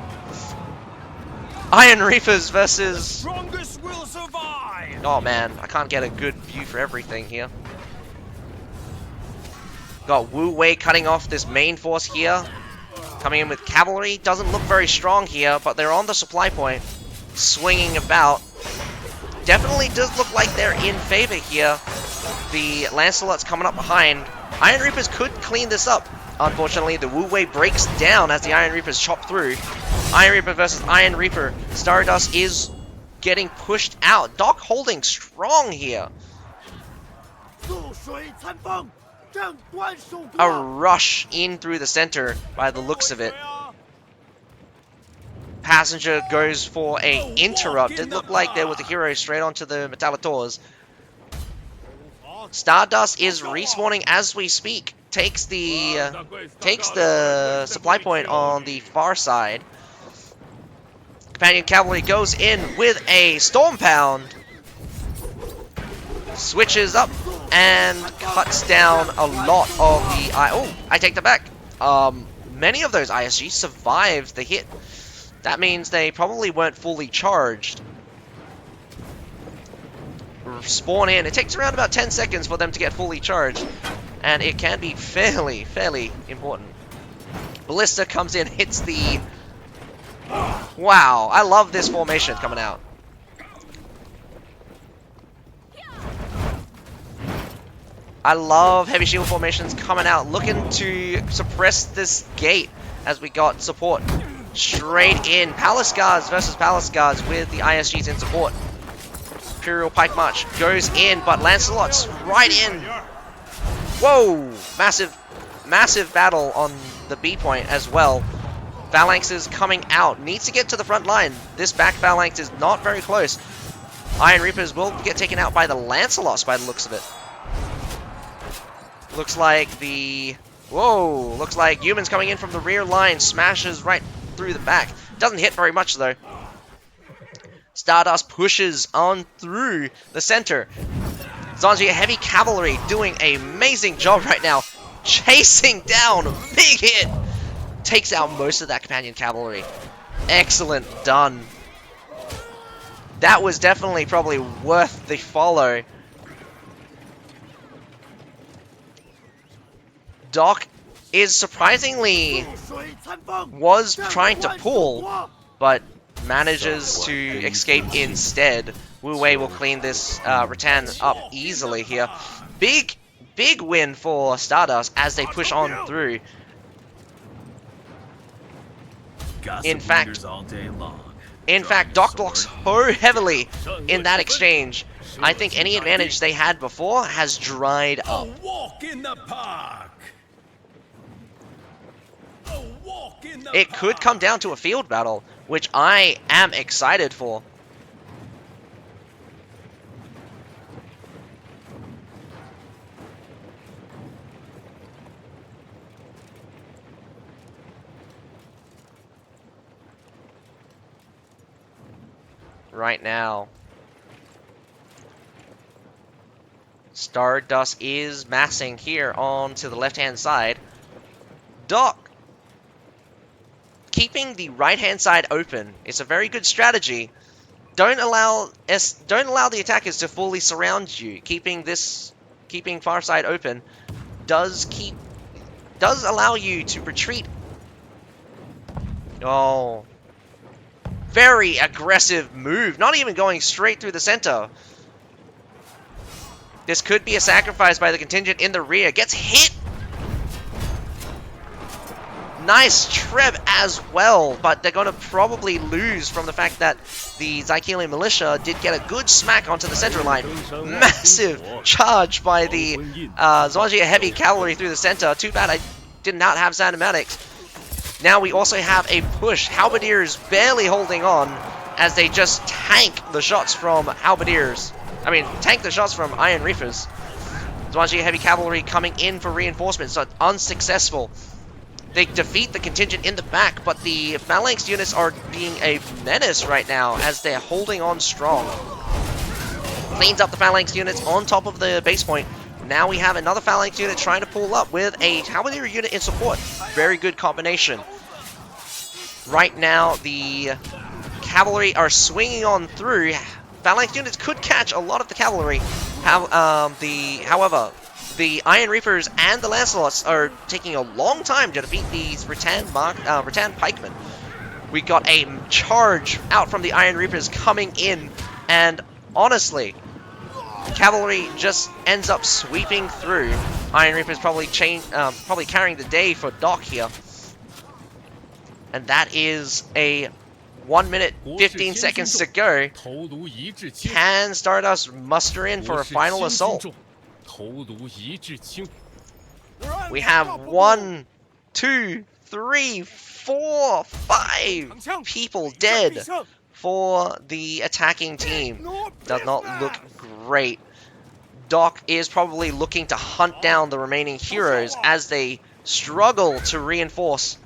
Iron Reapers versus... Strongest will survive! Oh man, I can't get a good view for everything here. Got Wu Wei cutting off this main force here. Coming in with cavalry. Doesn't look very strong here, but they're on the supply point. Swinging about. Definitely does look like they're in favor here. The Lancelot's coming up behind. Iron Reapers could clean this up. Unfortunately, the Wu Wei breaks down as the Iron Reapers chop through. Iron Reaper versus Iron Reaper. Stardust is getting pushed out. Doc holding strong here. A rush in through the center by the looks of it. Passenger goes for a interrupt. It looked like there was a hero straight onto the Metallators. Stardust is respawning as we speak. Takes the supply point on the far side. Companion Cavalry goes in with a Storm Pound. Switches up and cuts down a lot of the... Oh, I take that back. Many of those ISGs survived the hit. That means they probably weren't fully charged. Spawn in. It takes around about 10 seconds for them to get fully charged. And it can be fairly important. Ballista comes in, hits the... Wow, I love this formation coming out. I love heavy shield formations coming out, looking to suppress this gate as we got support straight in. Palace Guards versus Palace Guards with the ISGs in support. Imperial Pike March goes in, but Lancelot's right in. Whoa! Massive battle on the B point as well. Phalanx is coming out. Needs to get to the front line. This back Phalanx is not very close. Iron Reapers will get taken out by the Lancelots by the looks of it. Looks like the... Whoa! Looks like humans coming in from the rear line. Smashes right through the back. Doesn't hit very much though. Stardust pushes on through the center. Zanji Heavy Cavalry doing an amazing job right now. Chasing down. Big hit. Takes out most of that Companion Cavalry. Excellent done. That was definitely probably worth the follow. Doc is surprisingly was trying to pull, but manages to escape instead. Wu Wei will clean this Rattan up easily here. Big win for Stardust as they push on through. In fact, Doc blocks so heavily in that exchange. I think any advantage they had before has dried up. A walk in the park. A walk it could come down to a field battle, which I am excited for. Right now, Stardust is massing here on to the left-hand side. Doc, keeping the right-hand side open is a very good strategy. Don't allow the attackers to fully surround you. Keeping far side open does allow you to retreat. Oh. Very aggressive move. Not even going straight through the center. This could be a sacrifice by the contingent in the rear. Gets hit. Nice treb as well, but they're going to probably lose from the fact that the Zykeelian militia did get a good smack onto the center line. Massive charge by the Zwangia heavy cavalry through the center. Too bad I did not have Sanomatics. Now we also have a push. Halberdiers barely holding on as they just tank the shots from Halberdiers. I mean, tank the shots from Iron Reefers. Zwangia heavy cavalry coming in for reinforcements, so unsuccessful. They defeat the contingent in the back, but the phalanx units are being a menace right now as they're holding on strong. Cleans up the phalanx units on top of the base point. Now we have another phalanx unit trying to pull up with a halberdier unit in support. Very good combination. Right now, the cavalry are swinging on through. Phalanx units could catch a lot of the cavalry. However, the Iron Reapers and the Lancelots are taking a long time to defeat these Rattan pikemen. We got a charge out from the Iron Reapers coming in, and honestly, cavalry just ends up sweeping through. Iron Reapers probably carrying the day for Doc here. And that is a 1 minute 15 seconds to go. Can Stardust muster in for a final assault? We have 1, 2, 3, 4, 5 people dead for the attacking team. Does not look great. Doc is probably looking to hunt down the remaining heroes as they struggle to reinforce.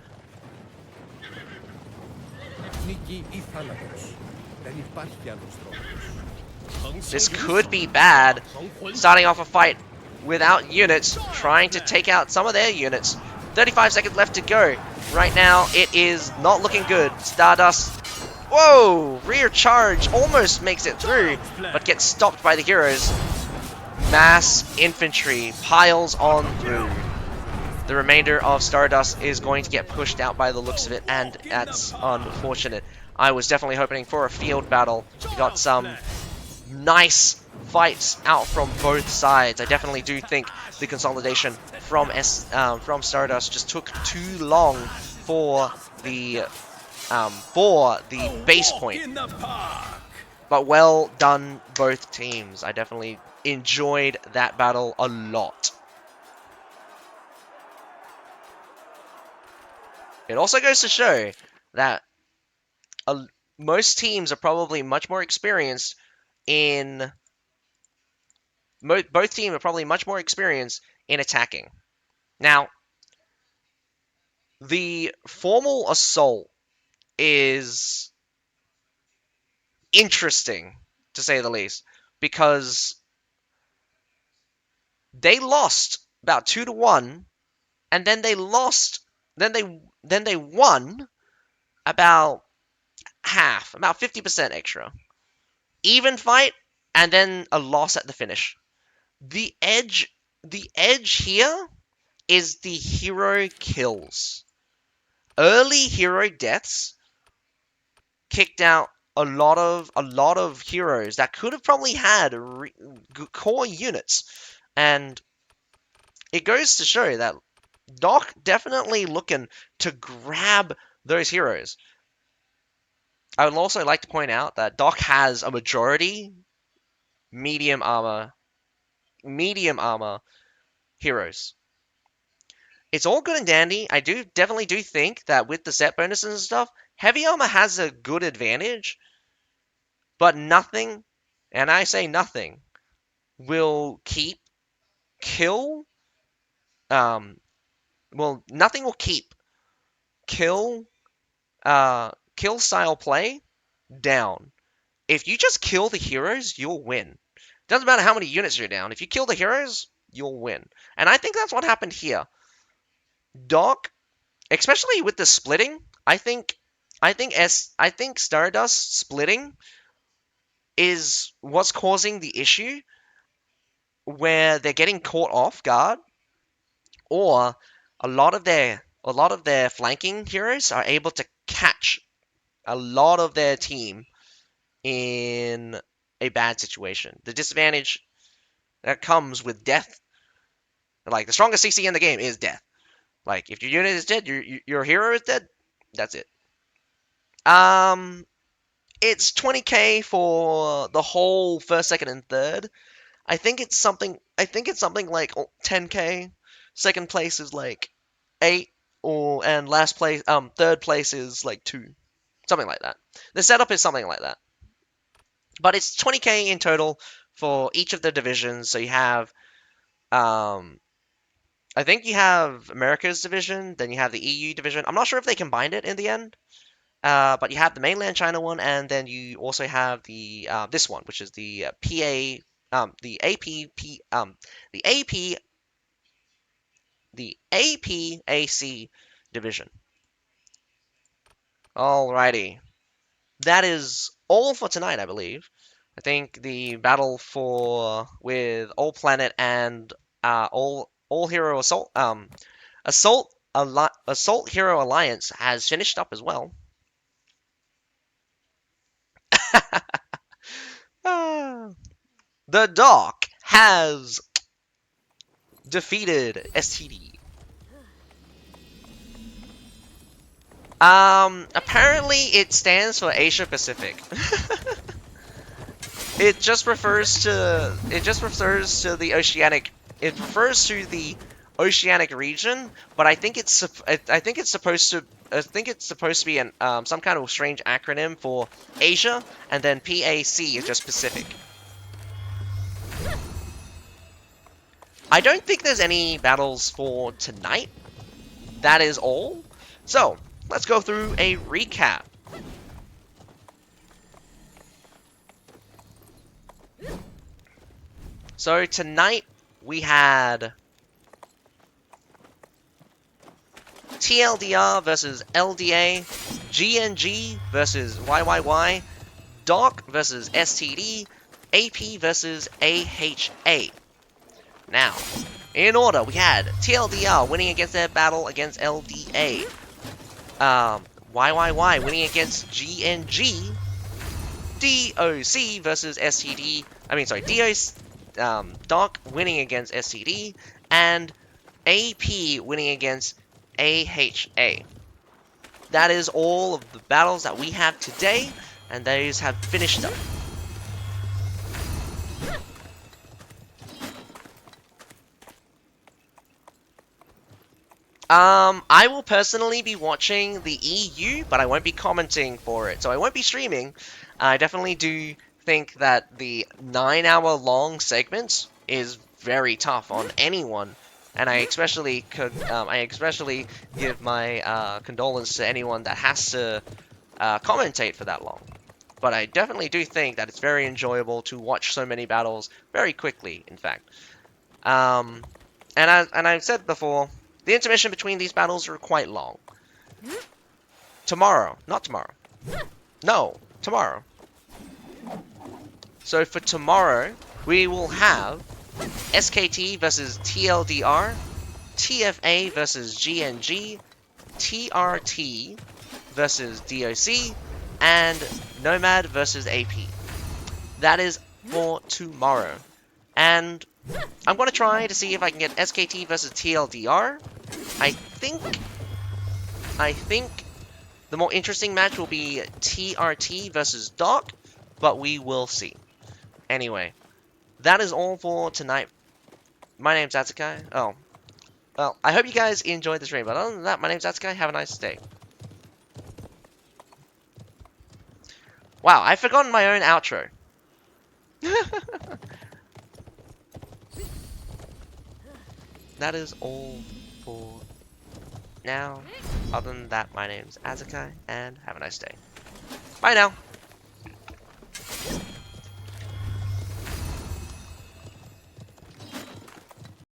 This could be bad. Starting off a fight without units, trying to take out some of their units. 35 seconds left to go. Right now, it is not looking good. Stardust, whoa! Rear charge almost makes it through, but gets stopped by the heroes. Mass infantry piles on through. The remainder of Stardust is going to get pushed out by the looks of it, and that's unfortunate. I was definitely hoping for a field battle. We got some nice fights out from both sides. I definitely do think the consolidation from Stardust just took too long for the base point. But well done, both teams. I definitely enjoyed that battle a lot. It also goes to show that most teams are probably much more experienced in... both teams are probably much more experienced in attacking. Now, the formal assault is interesting, to say the least, because they lost about 2-1, and then they lost... Then they won about half, about 50% extra. Even fight, and then a loss at the finish. The edge here is the hero kills. Early hero deaths kicked out a lot of heroes that could have probably had core units, and it goes to show that Doc definitely looking to grab those heroes. I would also like to point out that Doc has a majority medium armor heroes. it's all good and dandy. I definitely do think that with the set bonuses and stuff, heavy armor has a good advantage, but nothing, and I say nothing, will kill, nothing will keep kill, kill style play down. If you just kill the heroes, you'll win. Doesn't matter how many units you're down. If you kill the heroes, you'll win. And I think that's what happened here. Doc, especially with the splitting, I think Stardust splitting is what's causing the issue where they're getting caught off guard, or a lot of their flanking heroes are able to catch a lot of their team in a bad situation. The disadvantage that comes with death, like the strongest CC in the game is death. Like if your unit is dead, your hero is dead. That's it. It's 20k for the whole first, second, and third. I think it's something like 10k. Second place is like 8, and last place, third place is like 2, something like that. The setup is something like that. But it's 20k in total for each of the divisions. So you have, I think you have America's division, then you have the EU division. I'm not sure if they combined it in the end. But you have the mainland China one, and then you also have the this one, which is the the APAC division. Alrighty, that is all for tonight, I believe. I think the battle with All Planet and All Hero Assault Hero Alliance has finished up as well. The Doc has defeated STD. Apparently it stands for Asia Pacific. It just refers to the oceanic. It refers to the oceanic region, but I think it's supposed to be some kind of strange acronym for Asia, and then PAC is just Pacific. I don't think there's any battles for tonight. That is all. So, let's go through a recap. So, tonight we had TLDR versus LDA, GNG versus YYY, DOC versus STD, AP versus AHA. Now, in order, we had TLDR winning against their battle against LDA, YYY winning against GNG, DOC versus STD, DOC winning against STD, and AP winning against AHA. That is all of the battles that we have today, and those have finished up. I will personally be watching the EU, but I won't be commenting for it, so I won't be streaming. I definitely do think that the 9-hour-long segments is very tough on anyone, and I especially give my condolence to anyone that has to commentate for that long. But I definitely do think that it's very enjoyable to watch so many battles very quickly, in fact. And I've said before, the intermission between these battles are quite long. Tomorrow. No, tomorrow. So for tomorrow, we will have SKT versus TLDR, TFA versus GNG, TRT versus DOC, and Nomad versus AP. That is for tomorrow. And I'm going to try to see if I can get SKT versus TLDR. I think the more interesting match will be TRT versus DOC, but we will see. Anyway, that is all for tonight. My name's Atsukai. Oh, Well, I hope you guys enjoyed the stream, but other than that, my name's Atsukai. Have a nice day. Wow, I've forgotten my own outro. That is all for now. Other than that, my name's Azukai, and have a nice day. Bye now.